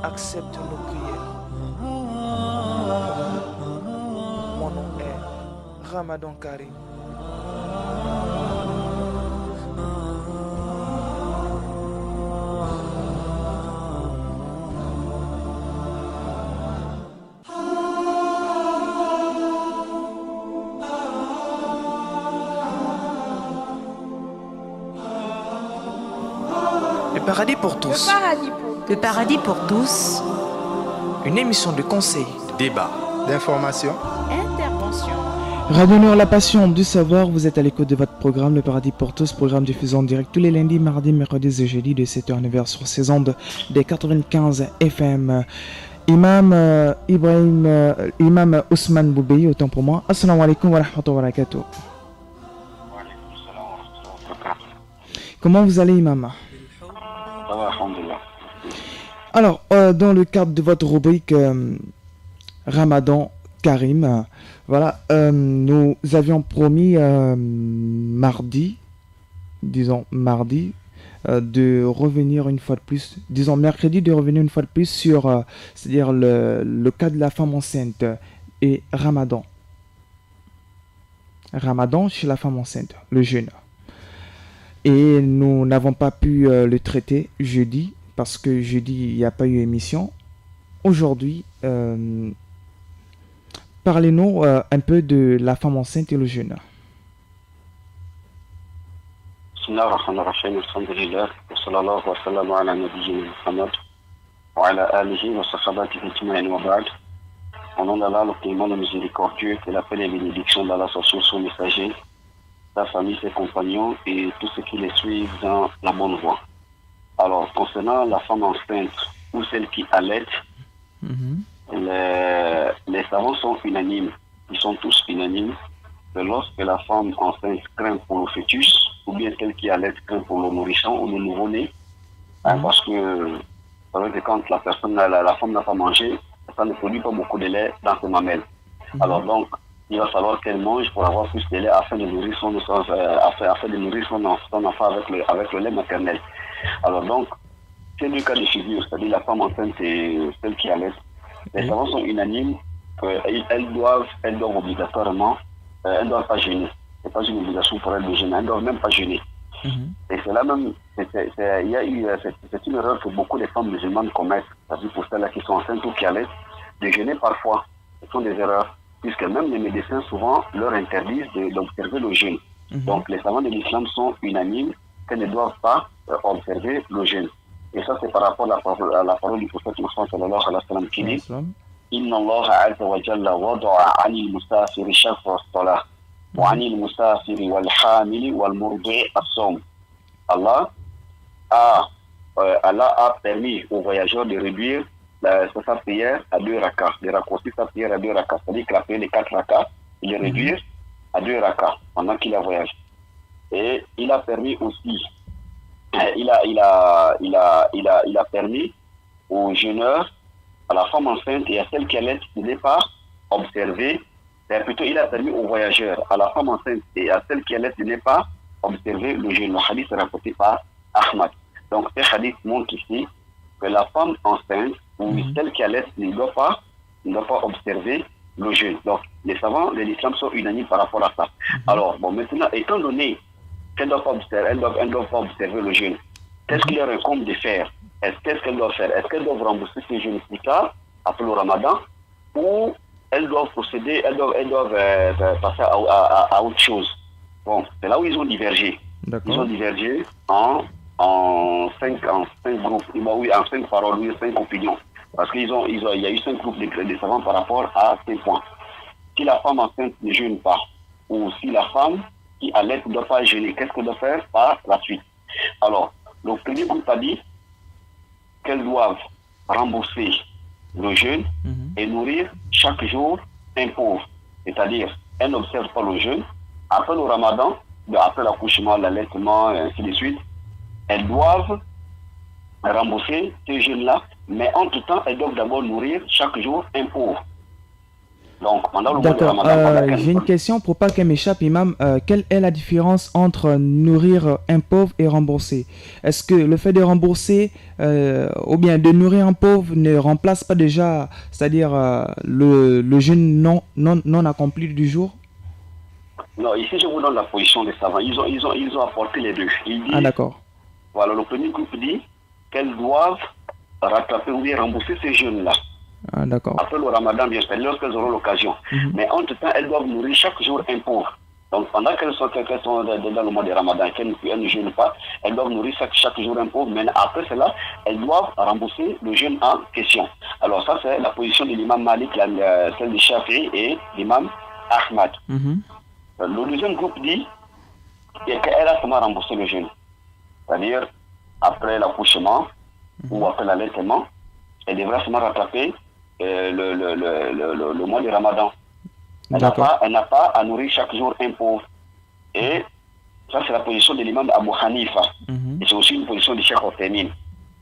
accepte nos prières. Mon nom est Ramadan Karim. paradis pour tous.
Le paradis pour tous.
Une émission de conseil,
de débat,
d'information,
Intervention.
Radio Nord, la passion du savoir, vous êtes à l'écoute de votre programme Le Paradis pour tous, programme diffusé en direct tous les lundis, mardis, mercredis et jeudis de 7h à 9h sur ces ondes des 95 FM. Imam Imam Ousmane Boubei, autant pour moi. Assalamu alaikum wa rahmatullahi wa barakatuh. Comment vous allez, Imam?
Ça va, alhamdoulilah.
Alors, dans le cadre de votre rubrique Ramadan Karim, voilà, nous avions promis mardi, de revenir une fois de plus, mercredi, de revenir une fois de plus sur, c'est-à-dire le cas de la femme enceinte et Ramadan. Ramadan chez la femme enceinte, le jeûne. Et nous n'avons pas pu le traiter jeudi, parce que jeudi, il n'y a pas eu émission. Aujourd'hui, parlez-nous un peu de la femme enceinte et le jeûne.
Bismillah ar-Rahman ar-Rahim, alhamdulillah, wa sallallahu wa sallam ala nabiyyina Muhammad, wa ala alihi wa sahabatihi ajma'in wa ba'd. Au nom d'Allah, le clément, le miséricordieux, que la paix et la bénédiction d'Allah soient sur son messager, sa famille, ses compagnons et tous ceux qui les suivent dans la bonne voie. Alors, concernant la femme enceinte ou celle qui allaite, les savants sont unanimes, ils sont tous unanimes, que lorsque la femme enceinte craint pour le fœtus, ou bien celle qui allaite craint pour le nourrisson ou le nouveau-né, parce que quand la femme n'a pas mangé, ça ne produit pas beaucoup de lait dans ses mamelles. Alors donc, il va falloir qu'elle mange pour avoir plus de lait afin de nourrir son enfant avec le lait maternel. Alors donc, c'est deux cas de figure, c'est-à-dire la femme enceinte et celle qui allait. Les savants sont unanimes qu'elles doivent obligatoirement, elles ne doivent pas jeûner. Ce n'est pas une obligation pour elles de jeûner, elles ne doivent même pas jeûner. Et c'est là même, c'est une erreur que beaucoup de femmes musulmanes commettent, c'est-à-dire pour celles qui sont enceintes ou qui allaitent, de jeûner parfois. Ce sont des erreurs, puisque même les médecins souvent leur interdisent d'observer le jeûne. Donc les savants de l'islam sont unanimes qu'elles ne doivent pas observer le jeûne. Et ça c'est par rapport à la parole du prophète Muhammad sallallahu alayhi wa sallam qui dit Inna Allah azza wa jalla wada'a 'anil musafiri shafra as-salah wa 'anil musafiri wal hamili wal murdi' as-sawm. Allah a permis aux voyageurs de réduire sa prière à 2 rakas, de raccourcir sa prière à 2 rakas, c'est-à-dire qu'il a fait les 4 rakas, et de réduire à 2 rakas pendant qu'il a voyagé. Et il a permis aussi, il a permis aux jeûneurs, à la femme enceinte et à celle qui allait de n'est pas observer, plutôt il a permis aux voyageurs, à la femme enceinte et à celle qui allait de n'est pas observer le jeûne. Le hadith est rapporté par Ahmad. Donc ce hadith montre ici que la femme enceinte ou celle qui allait ne doit pas observer le jeûne. Donc les savants de l'islam sont unanimes par rapport à ça. Alors bon, maintenant, étant donné qu'elles ne doivent pas observer le jeûne, qu'est-ce qu'il leur incombe de faire? Qu'est-ce qu'elles doivent faire? Est-ce qu'elles doivent rembourser ces jeûnes plus tard, après le ramadan, ou elles doivent procéder, elles doivent passer à autre chose? Bon, c'est là où ils ont divergé. Ils ont divergé en 5 groupes, en 5 paroles, 5 opinions. Parce qu'il y a eu 5 groupes de savants par rapport à ces points. Si la femme enceinte ne jeûne pas, ou si la femme qui allait ne doit pas jeûner, qu'est-ce qu'elle doit faire par la suite? Alors, le premier groupe a dit qu'elles doivent rembourser le jeûne et nourrir chaque jour un pauvre. C'est-à-dire, elles n'observent pas le jeûne. Après le ramadan, après l'accouchement, l'allaitement, et ainsi de suite, elles doivent rembourser ces jeûnes-là, mais entre-temps, elles doivent d'abord nourrir chaque jour un pauvre. Donc, pendant le mois de ramadan...
j'ai une question pour pas qu'elle m'échappe, Imam. Quelle est la différence entre nourrir un pauvre et rembourser? Est-ce que le fait de rembourser ou bien de nourrir un pauvre ne remplace pas déjà, c'est-à-dire le jeûne non accompli du jour?
Non, ici je vous donne la position des savants. Ils ont apporté les deux. Ils disent,
d'accord.
Voilà, le premier groupe dit qu'elles doivent rattraper ou bien rembourser ces jeûnes-là.
D'accord.
Après le ramadan, bien sûr, lorsqu'elles auront l'occasion. Mais entre-temps, elles doivent nourrir chaque jour un pauvre. Donc pendant qu'elles sont dans le mois de Ramadan, qu'elles ne jeûnent pas, elles doivent nourrir chaque jour un pauvre, mais après cela, elles doivent rembourser le jeûne en question. Alors ça, c'est la position de l'imam Malik, celle de Shafi'i et l'imam Ahmad. Le deuxième groupe dit qu'elle a seulement remboursé le jeûne. C'est-à-dire, après l'accouchement ou après l'allaitement, elle devra seulement rattraper le mois de Ramadan. Elle n'a pas à nourrir chaque jour un pauvre. Et ça, c'est la position de l'imam Abu Hanifa. Et c'est aussi une position du Cheikh Othaymin.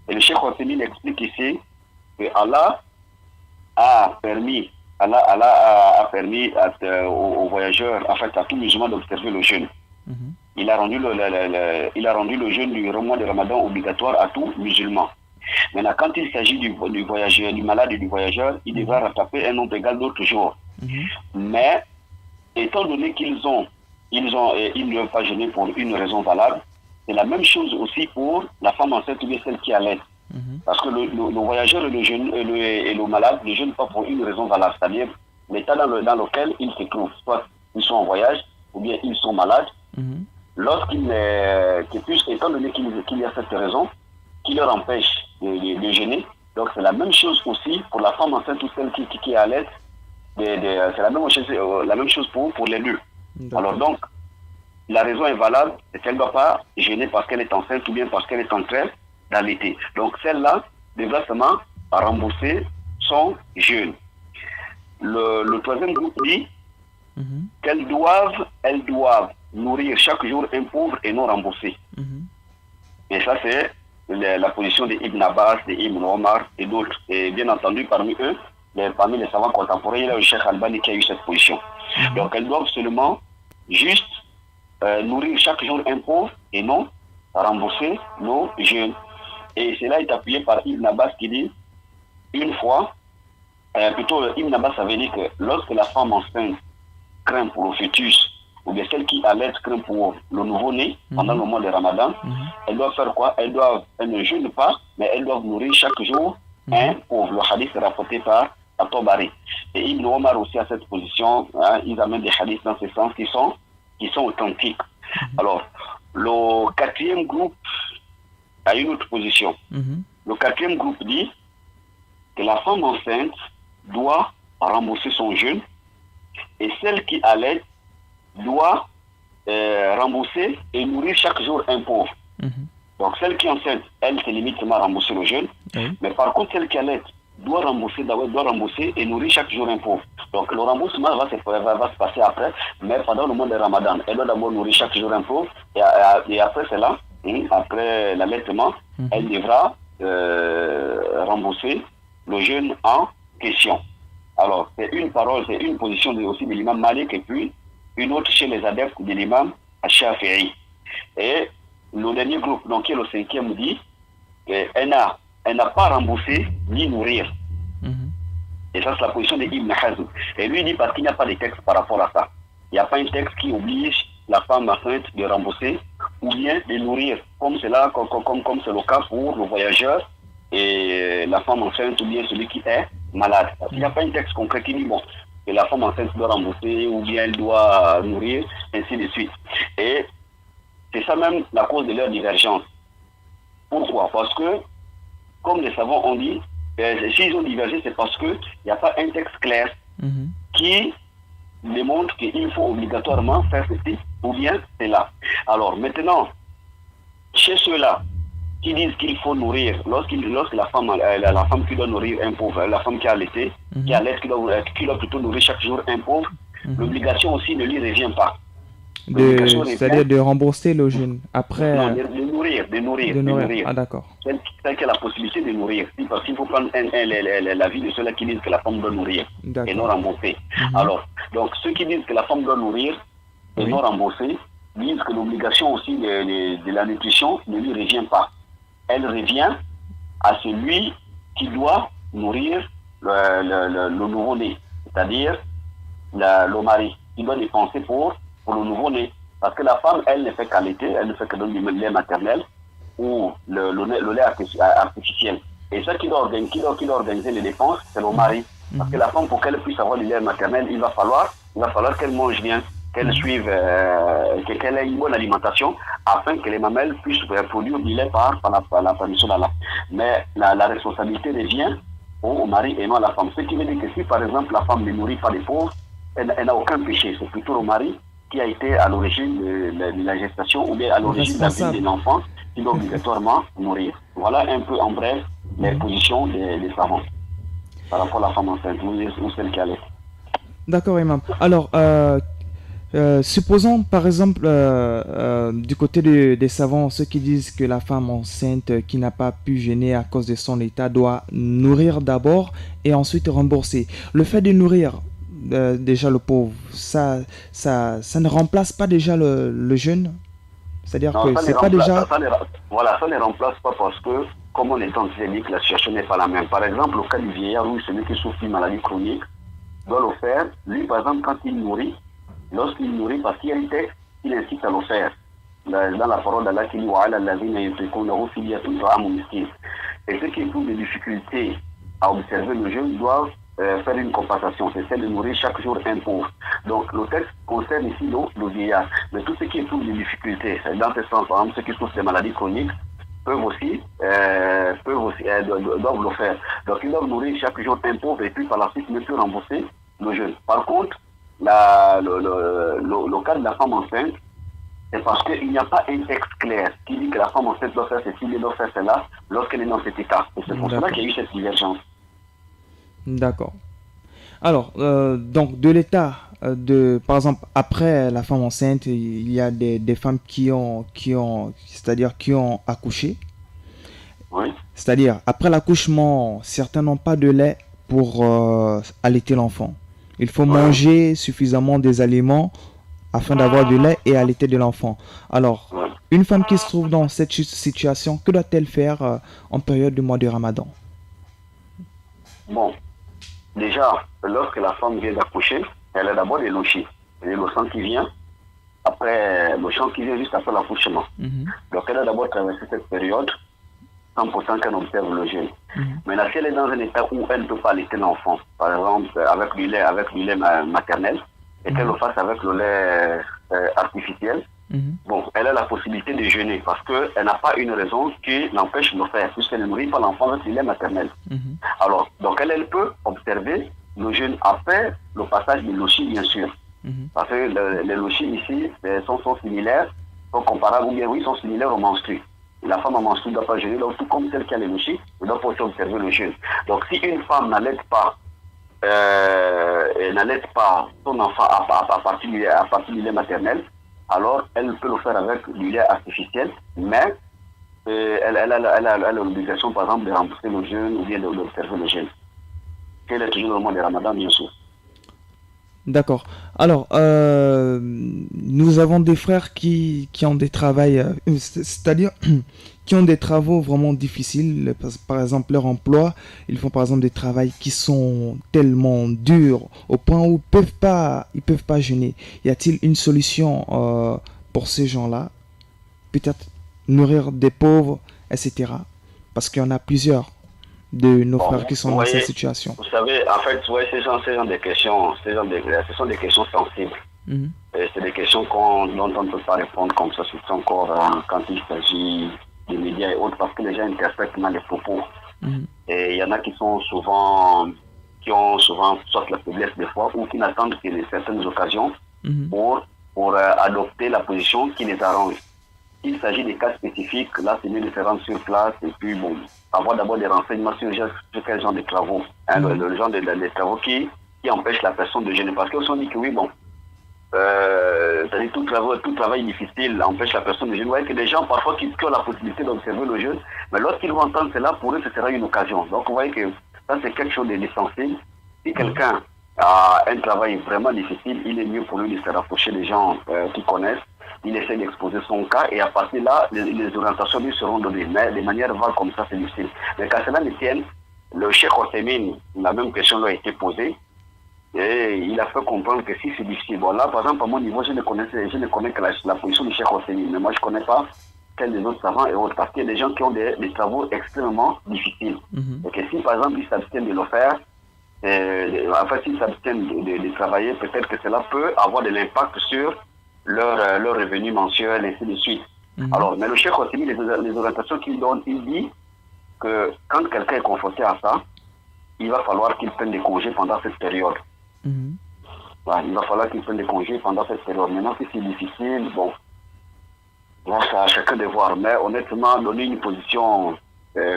Et le Cheikh Othaymin explique ici que Allah a permis aux voyageurs, en fait à tout musulman, d'observer le jeûne. Il a rendu le jeûne du mois de Ramadan obligatoire à tout musulman. Maintenant, quand il s'agit du voyageur, du malade et du voyageur, il devra rattraper un nombre égal d'autres jours. Mais, étant donné qu'ils ne peuvent pas jeûner pour une raison valable, c'est la même chose aussi pour la femme enceinte ou bien celle qui allait. Parce que le voyageur et le malade ne jeûnent pas pour une raison valable, c'est-à-dire l'état dans lequel ils se trouvent. Soit ils sont en voyage, ou bien ils sont malades. Étant donné qu'il y a cette raison qui leur empêche de jeûner, donc c'est la même chose aussi pour la femme enceinte ou celle qui est à l'aide. C'est la même chose pour les deux. Alors donc, la raison est valable, c'est qu'elle ne doit pas jeûner parce qu'elle est enceinte ou bien parce qu'elle est en train d'allaiter. Donc celle-là devra seulement rembourser son jeûne. Le troisième groupe dit qu'elles doivent nourrir chaque jour un pauvre et non rembourser. Et ça, c'est la position d'Ibn Abbas, d'Ibn Omar et d'autres. Et bien entendu, parmi eux, parmi les savants contemporains, il y a le Cheikh Albani qui a eu cette position. Donc elles doivent seulement juste nourrir chaque jour un pauvre et non rembourser nos jeûnes. Et cela est appuyé par Ibn Abbas qui dit, une fois, Ibn Abbas avait dit que lorsque la femme enceinte craint pour le fœtus, ou bien celle qui allait craint pour le nouveau-né pendant le mois de Ramadan, elle doit faire quoi? Elle ne jeûne pas, mais elle doit nourrir chaque jour un pauvre. Le hadith est rapporté par At-Tabari. Et Ibn Omar aussi a cette position, ils amènent des hadiths dans ce sens qui sont authentiques. Alors, le quatrième groupe a une autre position. Le quatrième groupe dit que la femme enceinte doit rembourser son jeûne et celle qui allait doit rembourser et nourrir chaque jour un pauvre. Donc celle qui est enceinte, elle se limite seulement à rembourser le jeûne, mais par contre celle qui allait doit rembourser et nourrir chaque jour un pauvre. Donc le remboursement va se passer après, mais pendant le mois de Ramadan, elle doit d'abord nourrir chaque jour un pauvre et après cela, après l'allaitement, elle devra rembourser le jeûne en question. Alors c'est une parole, c'est une position aussi de l'imam Malik et puis une autre chez les adeptes de l'imam Shafi'i. Et le dernier groupe, donc qui est le cinquième, dit qu'elle n'a pas remboursé ni nourrir. Et ça, c'est la position de Ibn Hazm. Et lui dit parce qu'il n'y a pas de texte par rapport à ça. Il n'y a pas un texte qui oblige la femme enceinte de rembourser ou bien de nourrir, comme c'est le cas pour le voyageur et la femme enceinte ou bien celui qui est malade. Il n'y a pas un texte concret qui dit que la femme enceinte doit rembourser ou bien elle doit nourrir, ainsi de suite. Et c'est ça même la cause de leur divergence. Pourquoi? Parce que, comme les savants ont dit, s'ils ont divergé, c'est parce qu'il n'y a pas un texte clair qui démontre qu'il faut obligatoirement faire ceci ou bien cela. Alors maintenant, chez ceux-là qui disent qu'il faut nourrir, lorsque la femme qui doit nourrir un pauvre, la femme qui a allaité, qui doit plutôt nourrir chaque jour un pauvre, l'obligation aussi ne lui revient pas.
C'est-à-dire de rembourser le jeûne après.
Non, de nourrir.
Ah d'accord.
Celle qui a la possibilité de nourrir. Parce qu'il faut prendre l'avis de ceux-là qui disent que la femme doit nourrir et non rembourser. Alors, donc ceux qui disent que la femme doit nourrir et non rembourser disent que l'obligation aussi de la nutrition ne lui revient pas. Elle revient à celui qui doit nourrir le nouveau-né, c'est-à-dire le mari, qui doit dépenser pour le nouveau-né. Parce que la femme, elle ne fait qu'allaiter, elle ne fait que donner du lait maternel ou le lait artificiel. Et ça qui doit organiser les dépenses, c'est le mari. Parce que la femme, pour qu'elle puisse avoir du lait maternel, il va falloir qu'elle mange bien. qu'elle suive, qu'elle ait une bonne alimentation, afin que les mamelles puissent produire du lait par la permission d'Allah. Mais la responsabilité revient au mari et non à la femme. Ce qui veut dire que si par exemple la femme ne nourrit pas les pauvres, elle n'a aucun péché. C'est plutôt le mari qui a été à l'origine de la gestation ou bien à l'origine de la vie de l'enfant qui doit obligatoirement nourrir. Voilà un peu en bref les positions des savants par rapport à la femme enceinte ou celle qui allait.
D'accord, Imam. Alors, supposons par exemple du côté des savants, ceux qui disent que la femme enceinte qui n'a pas pu jeûner à cause de son état doit nourrir d'abord et ensuite rembourser. Le fait de nourrir déjà le pauvre, ça ne remplace pas déjà le jeûne? C'est-à-dire que c'est pas déjà...
Ça ne remplace pas parce que, comme on est en dit que la situation n'est pas la même. Par exemple, au cas du vieillard, oui, celui qui souffre d'une maladie chronique, doit le faire. Lui, par exemple, quand il nourrit, lorsqu'il nourrit, parce qu'il incite à le faire. Dans la parole d'Allah qui dit et ceux qui éprouvent des difficultés à observer le jeûne doivent faire une compensation, c'est celle de nourrir chaque jour un pauvre. Donc le texte concerne ici le vieillard. Mais tous ceux qui éprouvent des difficultés, dans ce sens, par exemple ceux qui souffrent des maladies chroniques, doivent le faire. Donc ils doivent nourrir chaque jour un pauvre et puis par la suite ne plus rembourser le jeûne. Par contre, le cas de la femme enceinte, c'est parce qu'il n'y a pas un texte clair qui dit que la femme enceinte doit faire ceci, doit faire cela lorsqu'elle est dans cet état. Et c'est pour cela qu'il y a eu cette divergence.
D'accord. Alors, donc de l'état par exemple, après la femme enceinte, il y a des femmes qui ont accouché.
Oui.
C'est-à-dire, après l'accouchement, certains n'ont pas de lait pour allaiter l'enfant. Il faut manger suffisamment des aliments afin d'avoir du lait et allaiter de l'enfant. Alors, une femme qui se trouve dans cette situation, que doit-elle faire en période du mois de Ramadan?
Bon, déjà, lorsque la femme vient d'accoucher, elle a d'abord des lochis. C'est le sang qui vient, après le sang qui vient juste après l'accouchement. Donc elle a d'abord traversé cette période, 100% qu'elle observe le jeûne. Maintenant, si elle est dans un état où elle ne peut pas allaiter l'enfant, par exemple avec du lait maternel, et qu'elle le fasse avec le lait artificiel, bon, elle a la possibilité de jeûner parce qu'elle n'a pas une raison qui l'empêche de le faire, puisqu'elle ne nourrit pas l'enfant avec du lait maternel. Alors, donc elle peut observer le jeûne après le passage des lochis, bien sûr. Parce que les lochis ici sont similaires, sont comparables, ou bien oui, sont similaires aux menstrues. La femme en menstrue ne doit pas jeûner, donc tout comme celle qui a les lochis, elle doit pas aussi observer le jeûne. Donc si une femme n'allait pas son enfant à partir du lait maternel, alors elle peut le faire avec du lait artificiel, mais elle a l'obligation, par exemple, de rembourser le jeûne ou bien d'observer le jeûne. Elle est toujours dans le mois de Ramadan, bien sûr.
D'accord. Alors, nous avons des frères qui ont des travails, c'est-à-dire qui ont des travaux vraiment difficiles. Par exemple, leur emploi, ils font par exemple des travaux qui sont tellement durs au point où ils peuvent pas jeûner. Y a-t-il une solution pour ces gens-là? Peut-être nourrir des pauvres, etc. Parce qu'il y en a plusieurs de nos frères qui sont dans cette situation.
Vous savez, en fait, ce sont des questions, ce sont des questions sensibles. C'est des questions dont on ne peut pas répondre comme ça, surtout encore quand il s'agit des médias et autres, parce que les gens interprètent mal les propos. Et il y en a qui ont souvent soit la faiblesse des fois, ou qui n'attendent que certaines occasions pour adopter la position qui les arrange. Il s'agit des cas spécifiques, là c'est mieux de se rendre sur place et puis bon, avoir d'abord des renseignements sur quel genre de travaux, le genre de travaux qui empêchent la personne de jeûner. Parce qu'on se dit que oui, bon, c'est-à-dire tout travail difficile empêche la personne de jeûner. Vous voyez que des gens parfois qui ont la possibilité d'observer le jeûne, mais lorsqu'ils vont entendre cela, pour eux ce sera une occasion. Donc vous voyez que ça c'est quelque chose d'essentiel. Si quelqu'un a un travail vraiment difficile, il est mieux pour lui de se rapprocher des gens qui connaissent. Il essaie d'exposer son cas et à partir de là, les orientations lui seront données. Mais de manière vague comme ça, c'est difficile. Mais quand cela ne tienne, le Cheikh Othemine, la même question lui a été posée et il a fait comprendre que si c'est difficile. Bon là, par exemple, à mon niveau, je ne connais que la position du Cheikh Othemine, mais moi je ne connais pas celle des autres savants et autres, parce qu'il y a des gens qui ont des travaux extrêmement difficiles. Et que si par exemple ils s'abstiennent de le faire, enfin, s'ils s'abstiennent de travailler, peut-être que cela peut avoir de l'impact sur leur revenu mensuel, et ainsi de suite. Alors, mais le Cheikh Ossimi, les orientations qu'il donne, il dit que quand quelqu'un est confronté à ça, il va falloir qu'il prenne des congés pendant cette période. Voilà, il va falloir qu'il prenne des congés pendant cette période. Maintenant, si c'est difficile, bon, là, c'est à chacun de voir. Mais honnêtement, donner une position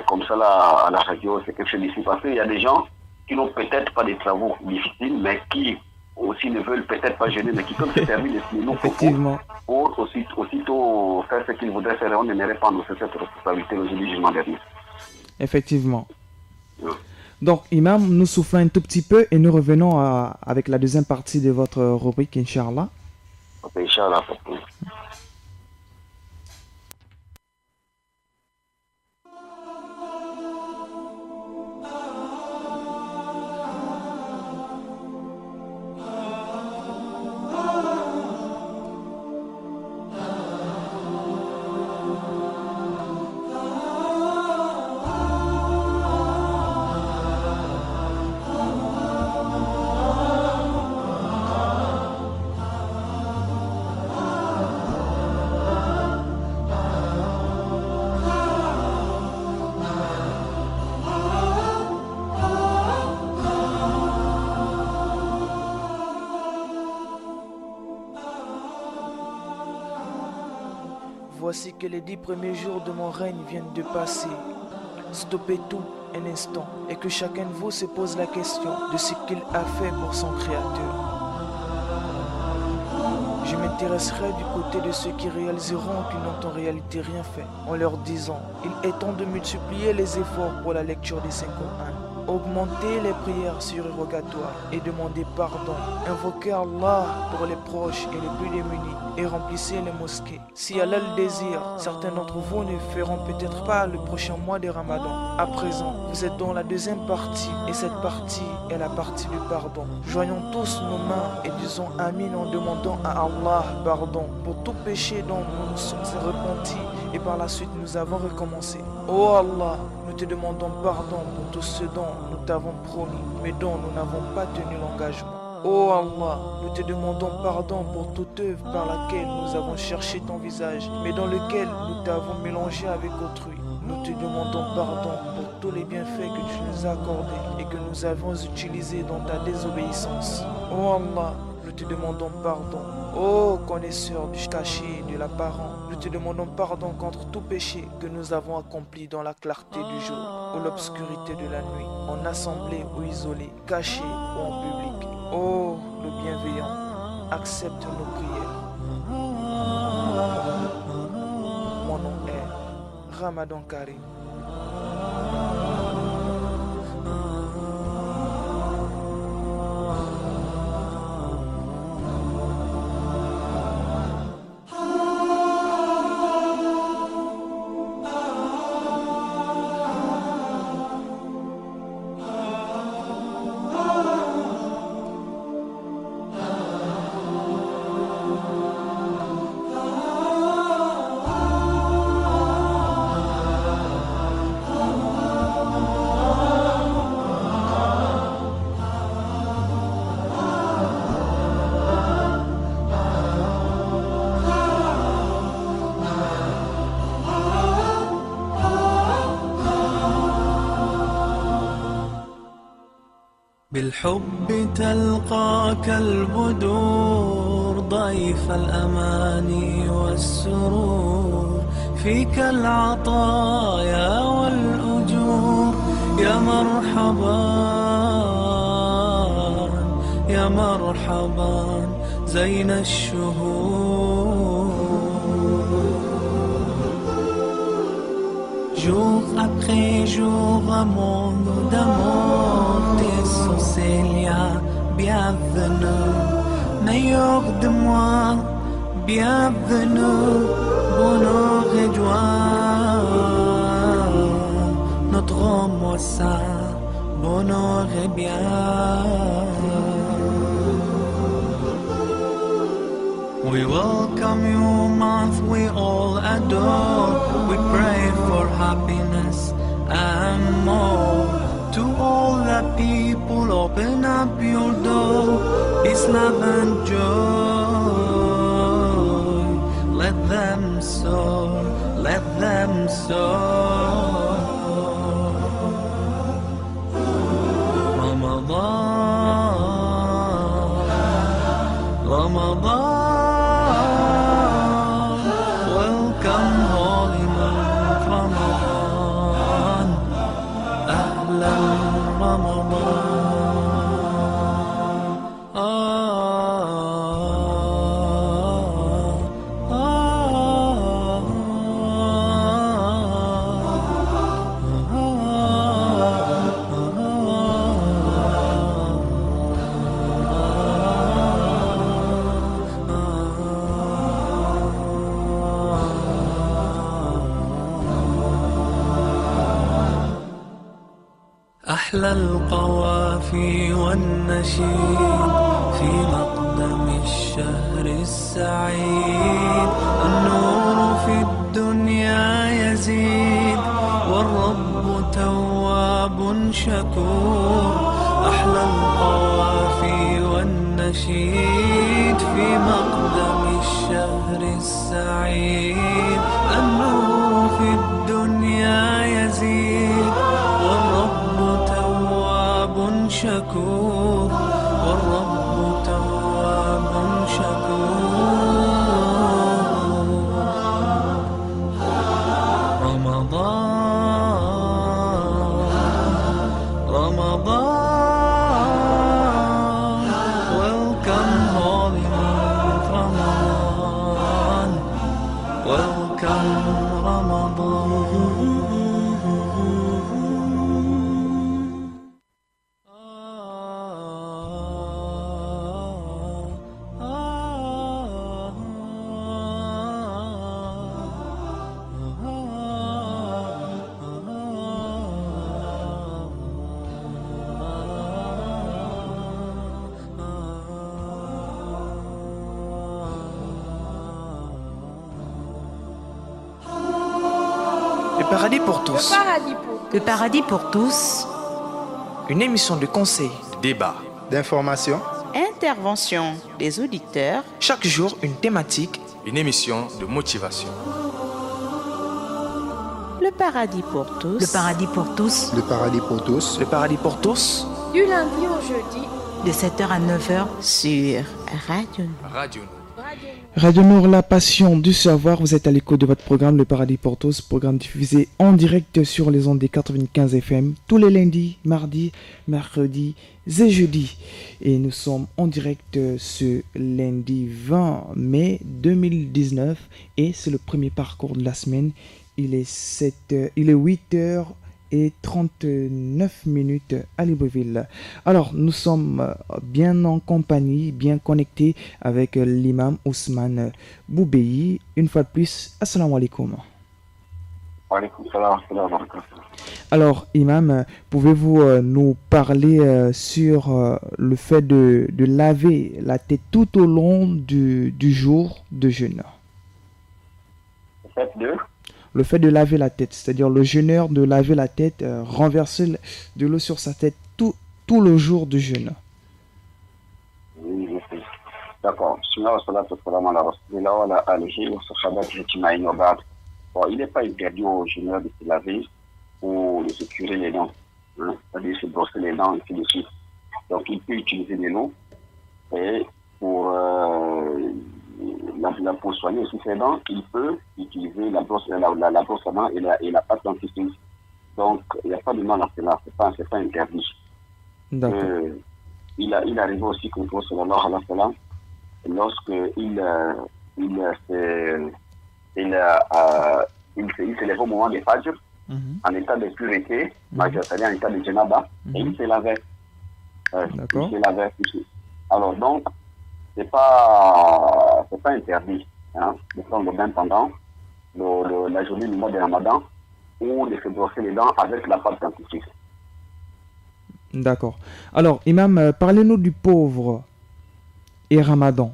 comme ça là, à la radio, c'est quelque chose d'ici. Parce qu'il y a des gens qui n'ont peut-être pas des travaux difficiles, mais qui aussi ne veulent peut-être pas gêner, mais qui peuvent se servir de nos propos pour aussitôt faire ce qu'ils voudraient faire. On n'aimerait pas nous faire cette responsabilité au jugement dernier.
Effectivement. Donc, Imam, nous soufflons un tout petit peu et nous revenons avec la deuxième partie de votre rubrique, Inch'Allah.
Ok, Inch'Allah.
Voici que les 10 premiers jours de mon règne viennent de passer. Stoppez tout un instant et que chacun de vous se pose la question de ce qu'il a fait pour son Créateur. Je m'intéresserai du côté de ceux qui réaliseront qu'ils n'ont en réalité rien fait, en leur disant « Il est temps de multiplier les efforts pour la lecture des Saint-Coran. Augmenter les prières surérogatoires et demander pardon. Invoquer Allah pour les proches et les plus démunis et remplissez les mosquées. Si Allah le désire, certains d'entre vous ne feront peut-être pas le prochain mois de Ramadan. À présent, vous êtes dans la deuxième partie et cette partie est la partie du pardon. Joignons tous nos mains et disons Amin en demandant à Allah pardon pour tout péché dont nous nous sommes repentis et par la suite nous avons recommencé. Oh Allah, nous te demandons pardon pour tout ce dont nous t'avons promis, mais dont nous n'avons pas tenu l'engagement. Oh Allah, nous te demandons pardon pour toute œuvre par laquelle nous avons cherché ton visage, mais dans lequel nous t'avons mélangé avec autrui. Nous te demandons pardon pour tous les bienfaits que tu nous as accordés et que nous avons utilisés dans ta désobéissance. Oh Allah, nous te demandons pardon. Oh connaisseur du caché et de l'apparent, nous te demandons pardon contre tout péché que nous avons accompli dans la clarté du jour ou l'obscurité de la nuit, en assemblée ou isolé, caché ou en public. Oh le bienveillant, accepte nos prières. Mon nom est Ramadan Karim.
بالحب تلقاك البدور ضيف الأماني والسرور فيك العطايا والأجور يا مرحبا يا مرحبا زين الشهور. Jour après jour, un monde d'amour, tes Célia, bienvenue, meilleur de moi, bienvenue, bonheur et joie, notre mois ça, bonheur et bien. We welcome you, month we all adore. We pray for happiness and more To all the people, open up your door. Peace, love and joy. Let them soar, let them soar. Ramadan, Ramadan, welcome holy month Ramadan, Ahlan Ramadan. أحلى القوافي والنشيد في مقدم الشهر السعيد. النور في الدنيا يزيد والرب تواب شكور. أحلى القوافي والنشيد في مقدم الشهر السعيد. النور في الدنيا يزيد والرب تواب شكور. والرب تواب شكور. رمضان رمضان welcome holy month Ramadan. Welcome Ramadan.
Le paradis pour tous.
Le paradis pour tous.
Une émission de conseil,
de débat,
d'information,
intervention des auditeurs.
Chaque jour, une thématique.
Une émission de motivation.
Le paradis pour tous.
Le paradis pour tous.
Le paradis pour tous.
Le paradis pour tous.
Du lundi au jeudi.
De 7h à 9h.
Sur Radio Nour.
Radio Nour.
Radio Nour, la passion du savoir. Vous êtes à l'écoute de votre programme Le Paradis pour tous, programme diffusé en direct sur les ondes des 95 FM tous les lundis, mardis, mercredis et jeudis. Et nous sommes en direct ce lundi 20 mai 2019 et c'est le premier parcours de la semaine. Il est 8h39 à Libreville. Alors, nous sommes bien en compagnie, bien connectés avec l'imam Ousmane Boubeyi. Une fois de plus, assalamu alaikum. Alors, imam, pouvez-vous nous parler sur le fait de laver la tête tout au long du jour de jeûne? Le fait de laver la tête, c'est-à-dire le jeûneur de laver la tête, renverser de l'eau sur sa tête tout le jour de jeûne.
Oui, je sais. D'accord. Bon, il n'est pas interdit au jeûneur de se laver ou de se curer les dents, hein, c'est-à-dire se brosser les dents et ainsi de suite. Donc il peut utiliser de l'eau et pour soigner aussi ses dents, il peut utiliser la brosse à dents et la pâte dentifrice. Donc il n'y a pas de mal à cela, c'est pas interdit.
D'accord.
Il arrive aussi que le prophète sallallahu alayhi wa sallam, lorsqu'il se lève au moment des Fajr, en état de pureté, c'est-à-dire en état de Janaba, et il se lavait.
D'accord.
Il se lavait. Alors donc, c'est pas interdit, hein, de prendre le bain pendant la journée du mois de Ramadan ou de se brosser les dents avec la pâte dentifrice.
D'accord. Alors, imam, parlez-nous du pauvre et Ramadan.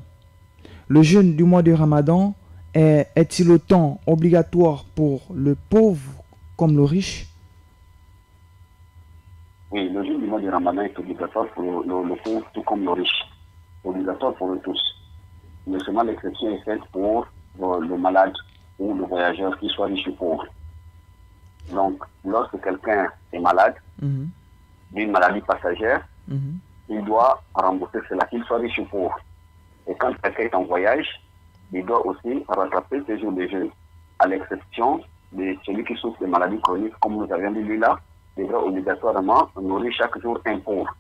Le jeûne du mois de Ramadan est-il autant obligatoire pour le pauvre comme le riche?
Oui, le jeûne du mois de Ramadan est obligatoire pour le pauvre, tout comme le riche. Obligatoire pour eux tous. Mais seulement l'exception est faite pour le malade ou le voyageur, qu'il soit riche ou pauvre. Donc, lorsque quelqu'un est malade, d'une maladie passagère, il doit rembourser cela, qu'il soit riche ou pauvre. Et quand quelqu'un est en voyage, il doit aussi rattraper ses jours de jeûne, à l'exception de celui qui souffre de maladies chroniques, comme nous avions dit, lui là, devra obligatoirement nourrir chaque jour un pauvre.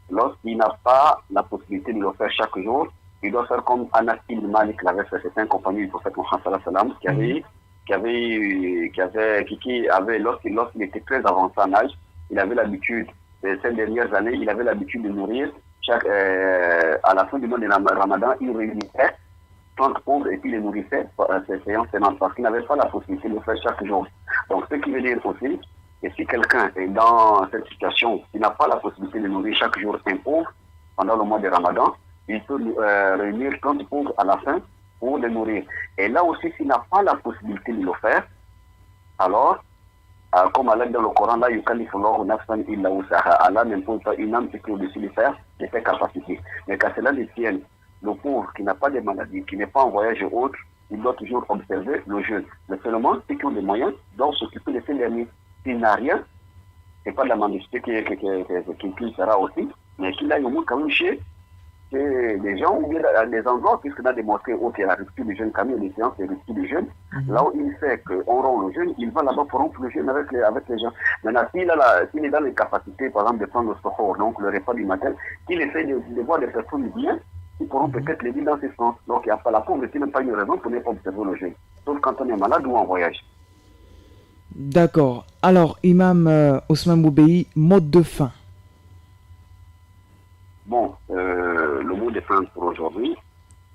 Lorsqu'il n'a pas la possibilité de le faire chaque jour, il doit faire comme Anas ibn Malik l'avait fait. C'était un compagnon du prophète Mohammed sallallahu alayhi wa sallam qui avait, lorsqu'il était très avancé en âge, il avait l'habitude, ces dernières années, il avait l'habitude de nourrir à la fin du mois de Ramadan, il réunissait 30 pauvres et puis les nourrissait ces séances parce qu'il n'avait pas la possibilité de le faire chaque jour. Donc, ce qui veut dire aussi, que si quelqu'un est dans cette situation, il n'a pas la possibilité de nourrir chaque jour un pauvre pendant le mois de Ramadan, il peut réunir 30 pauvres à la fin pour les nourrir. Et là aussi, s'il n'a pas la possibilité de le faire, alors, comme Allah dit dans le Coran, là, Allah n'impose pas une âme qui est au-dessus de faire de ses capacités. Mais qu'à cela ne tienne, le pauvre qui n'a pas de maladie, qui n'est pas en voyage ou autre, il doit toujours observer le jeûne. Mais seulement ceux qui ont des moyens doivent s'occuper de ces derniers. S'il n'a rien, c'est pas de la mendicité qu'il fera aussi, mais qu'il aille au moins quand même chez des gens ou bien des endroits, puisque dans des mosquées où il y a la rupture du jeûne, quand même il y a des séances de rupture du jeûne, là où il sait qu'on rompt le jeûne, il va là-bas pour rompre le jeûne avec les gens. Maintenant, s'il est dans les capacités, par exemple, de prendre le sohor, donc le repas du matin, qu'il essaie de voir des personnes bien, qui pourront peut-être l'aider dans ce sens. Donc il n'y a pas la pauvreté, même pas une raison pour ne pas observer le jeûne. Sauf quand on est malade ou en voyage.
D'accord. Alors, Imam Ousmane Boubéi, mode de fin.
Bon, le mot de fin pour aujourd'hui,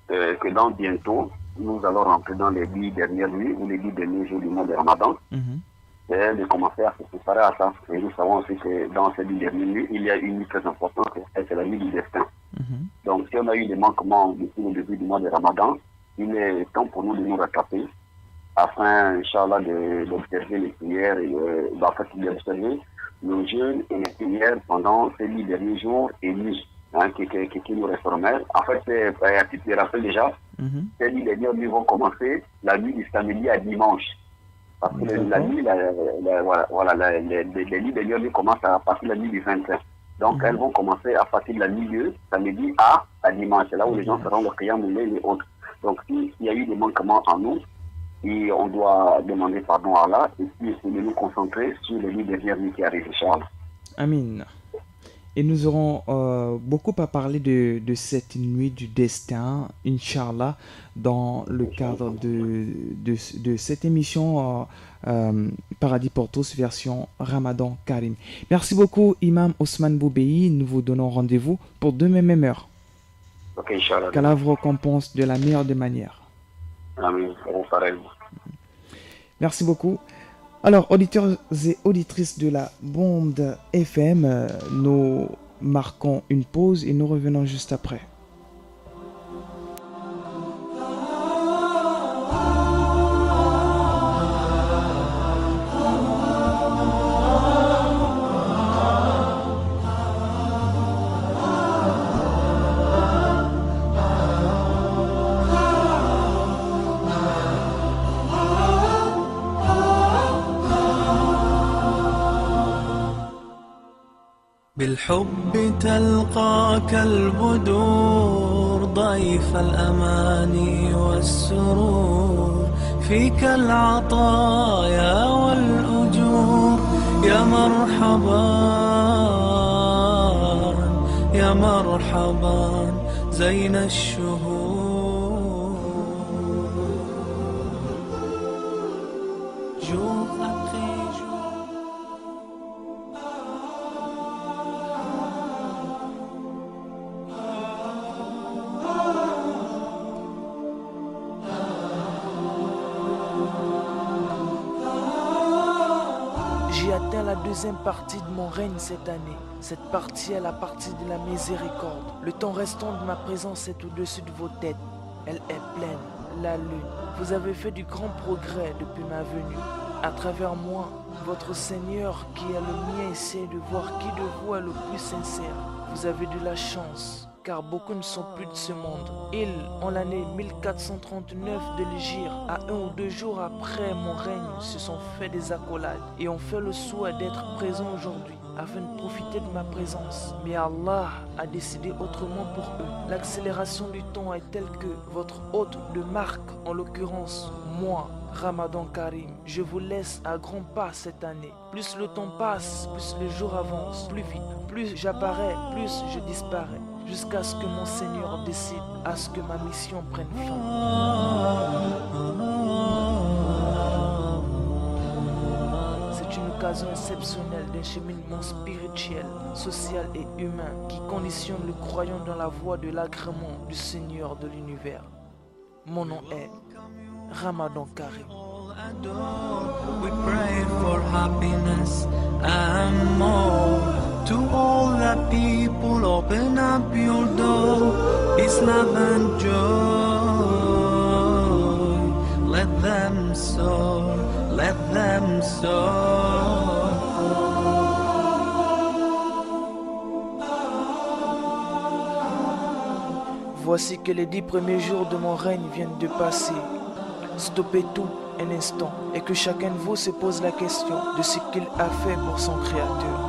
que dans bientôt, nous allons rentrer dans les 10 dernières nuits ou les 10 derniers jours du mois de Ramadan. Et de commencer à se préparer à ça. Et nous savons aussi que dans ces 10 dernières nuits, il y a une nuit très importante, c'est la nuit du destin. Donc, si on a eu des manquements depuis le début du mois de Ramadan, il est temps pour nous de nous rattraper afin, Inch'Allah, d'observer les prières et d'observer le jeûne et les prières pendant ces 10 derniers jours et nuits qui nous réformèrent. En fait, à titre de rappel déjà, ces 10 dernières nuits vont commencer la nuit du samedi à dimanche. Parce que la nuit, les 10 dernières nuits commencent à partir de la nuit du 25. Donc, elles vont commencer à partir de la nuit du samedi à dimanche. C'est là où les gens feront le qiyam et autres. Donc, s'il y a eu des manquements en nous, et on doit demander pardon à Allah et puis essayer de nous concentrer sur les 10 dernières nuits qui arrivent, Inch'Allah.
Amin. Et nous aurons beaucoup à parler de cette nuit du destin, Inch'Allah, dans le cadre de cette émission Paradis pour tous, version Ramadan Karim. Merci beaucoup, Imam Ousmane Boubéi. Nous vous donnons rendez-vous pour demain même heure.
Ok, Inch'Allah.
Qu'Allah vous récompense de la meilleure des manières.
Amin.
Merci beaucoup. Alors, auditeurs et auditrices de la Bande FM, nous marquons une pause et nous revenons juste après.
بالحب تلقاك البدور ضيف الأماني والسرور فيك العطايا والأجور يا مرحبا يا مرحبا زين الشهور جور أخي
J'ai atteint la deuxième partie de mon règne cette année. Cette partie est la partie de la miséricorde. Le temps restant de ma présence est au-dessus de vos têtes. Elle est pleine, la lune. Vous avez fait du grand progrès depuis ma venue. À travers moi, votre Seigneur qui est le mien essaie de voir qui de vous est le plus sincère. Vous avez de la chance, car beaucoup ne sont plus de ce monde. Ils, en l'année 1439 de l'Hégire, à 1 ou 2 jours après mon règne, se sont fait des accolades et ont fait le souhait d'être présents aujourd'hui afin de profiter de ma présence. Mais Allah a décidé autrement pour eux. L'accélération du temps est telle que votre hôte de marque, en l'occurrence moi, Ramadan Karim, je vous laisse à grands pas cette année. Plus le temps passe, plus les jours avancent, plus vite. Plus j'apparais, plus je disparais. Jusqu'à ce que mon Seigneur décide, à ce que ma mission prenne fin. C'est une occasion exceptionnelle d'un cheminement spirituel, social et humain qui conditionne le croyant dans la voie de l'agrément du Seigneur de l'univers. Mon nom est Ramadan Karim.
We pray for happiness and more. To all the people, open up your door. Peace, love and joy. Let them soar, let them soar.
Voici que les 10 premiers jours de mon règne viennent de passer. Stoppez tout un instant et que chacun de vous se pose la question de ce qu'il a fait pour son Créateur.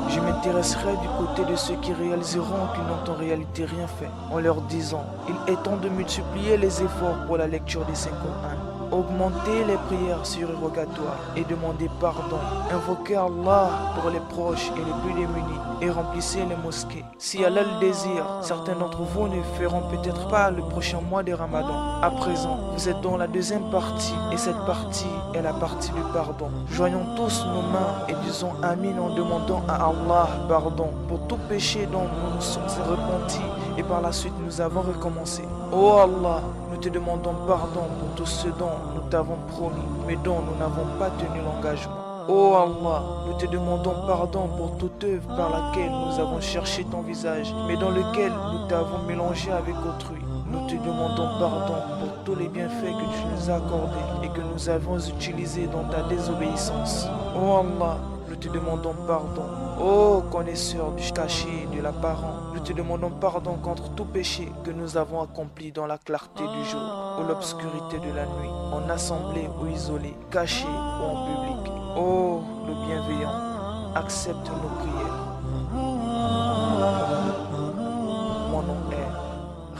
Je m'intéresserai du côté de ceux qui réaliseront qu'ils n'ont en réalité rien fait, en leur disant « Il est temps de multiplier les efforts pour la lecture des 5 Corans, augmenter les prières surérogatoires et demander pardon, invoquer Allah pour les proches et les plus démunis et remplissez les mosquées. Si Allah le désire, certains d'entre vous ne feront peut-être pas le prochain mois de Ramadan. À présent, vous êtes dans la deuxième partie et cette partie est la partie du pardon. Joignons tous nos mains et disons Amin en demandant à Allah pardon pour tout péché dont nous nous sommes repentis et par la suite nous avons recommencé. Oh Allah, nous te demandons pardon pour tout ce dont nous t'avons promis mais dont nous n'avons pas tenu l'engagement. Oh Allah, nous te demandons pardon pour toute œuvre par laquelle nous avons cherché ton visage, mais dans lequel nous t'avons mélangé avec autrui. Nous te demandons pardon pour tous les bienfaits que tu nous as accordés et que nous avons utilisés dans ta désobéissance. Oh Allah, nous te demandons pardon. Oh connaisseur du caché et de l'apparent, nous te demandons pardon contre tout péché que nous avons accompli dans la clarté du jour ou l'obscurité de la nuit, en assemblée ou isolé, caché ou en public. Oh, le bienveillant, accepte nos prières. Mon nom est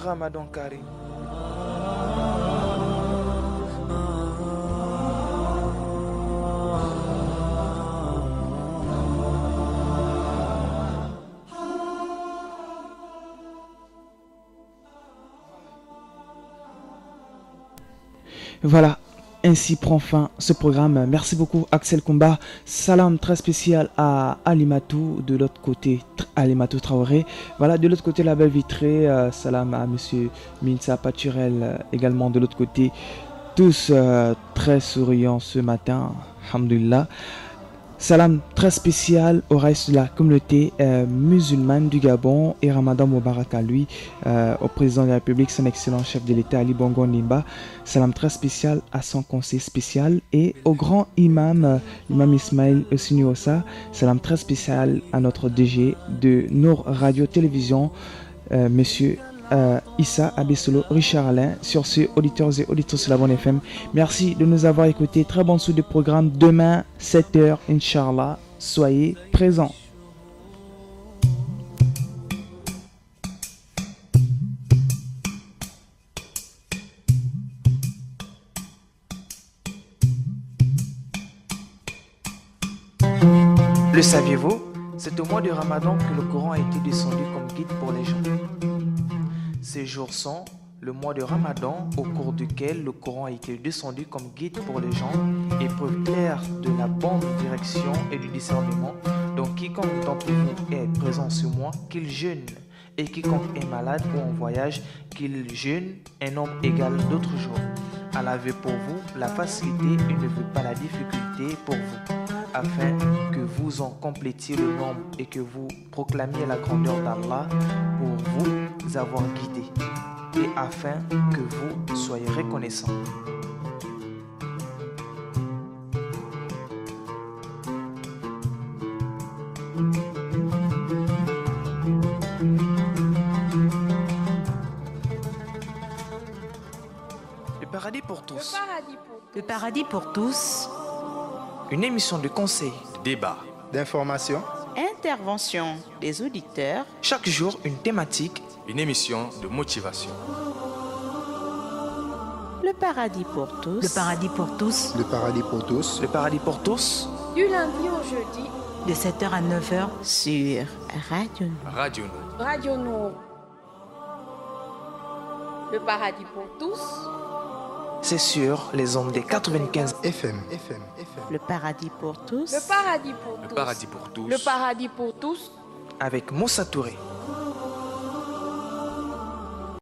Ramadan Karim.
Voilà. Ainsi prend fin ce programme. Merci beaucoup Axel Comba. Salam très spécial à Alimatou de l'autre côté, Alimatou Traoré. Voilà, de l'autre côté la belle vitrée. Salam à monsieur Minsa Paturel également de l'autre côté. Tous très souriants ce matin. Alhamdulillah. Salam très spécial au reste de la communauté musulmane du Gabon et Ramadan Moubarak à lui, au président de la République, son excellent chef de l'État Ali Bongo Ndimba. Salam très spécial à son conseil spécial et au grand imam, l'imam Ismaël Osiniosa. Salam très spécial à notre DG de Nour Radio Télévision, monsieur Issa Abessolo, Richard Alain. Sur ce, auditeurs et auditrices de la Bonne FM, merci de nous avoir écoutés. Très bon suite de programme demain 7h Inch'Allah, soyez présents.
Le saviez-vous? C'est au mois de Ramadan que le Coran a été descendu comme guide pour les gens. Ces jours sont le mois de Ramadan au cours duquel le Coran a été descendu comme guide pour les gens et preuve claire de la bonne direction et du discernement. Donc quiconque d'entre vous est présent ce mois, qu'il jeûne, et quiconque est malade ou en voyage, qu'il jeûne un nombre égal d'autres jours. Allah veut pour vous la facilité et ne veut pas la difficulté pour vous, afin que vous en complétiez le nombre et que vous proclamiez la grandeur d'Allah pour vous avoir guidé et afin que vous soyez reconnaissants. pour tous.
Le paradis pour tous.
Une émission de conseil,
de débat,
d'information,
Intervention des auditeurs.
chaque jour une thématique,
une émission de motivation.
Le paradis pour tous.
Le paradis pour tous.
le paradis pour tous,
le paradis pour tous,
Du lundi au jeudi,
De 7h à 9h.
Sur Radio Nour.
Radio Nour.
Radio Nour. Le paradis pour tous,
c'est sur les ondes des 95
FM.
Le paradis pour tous.
le paradis pour
Le
tous,
paradis pour tous.
le paradis pour tous,
avec Moussa Touré.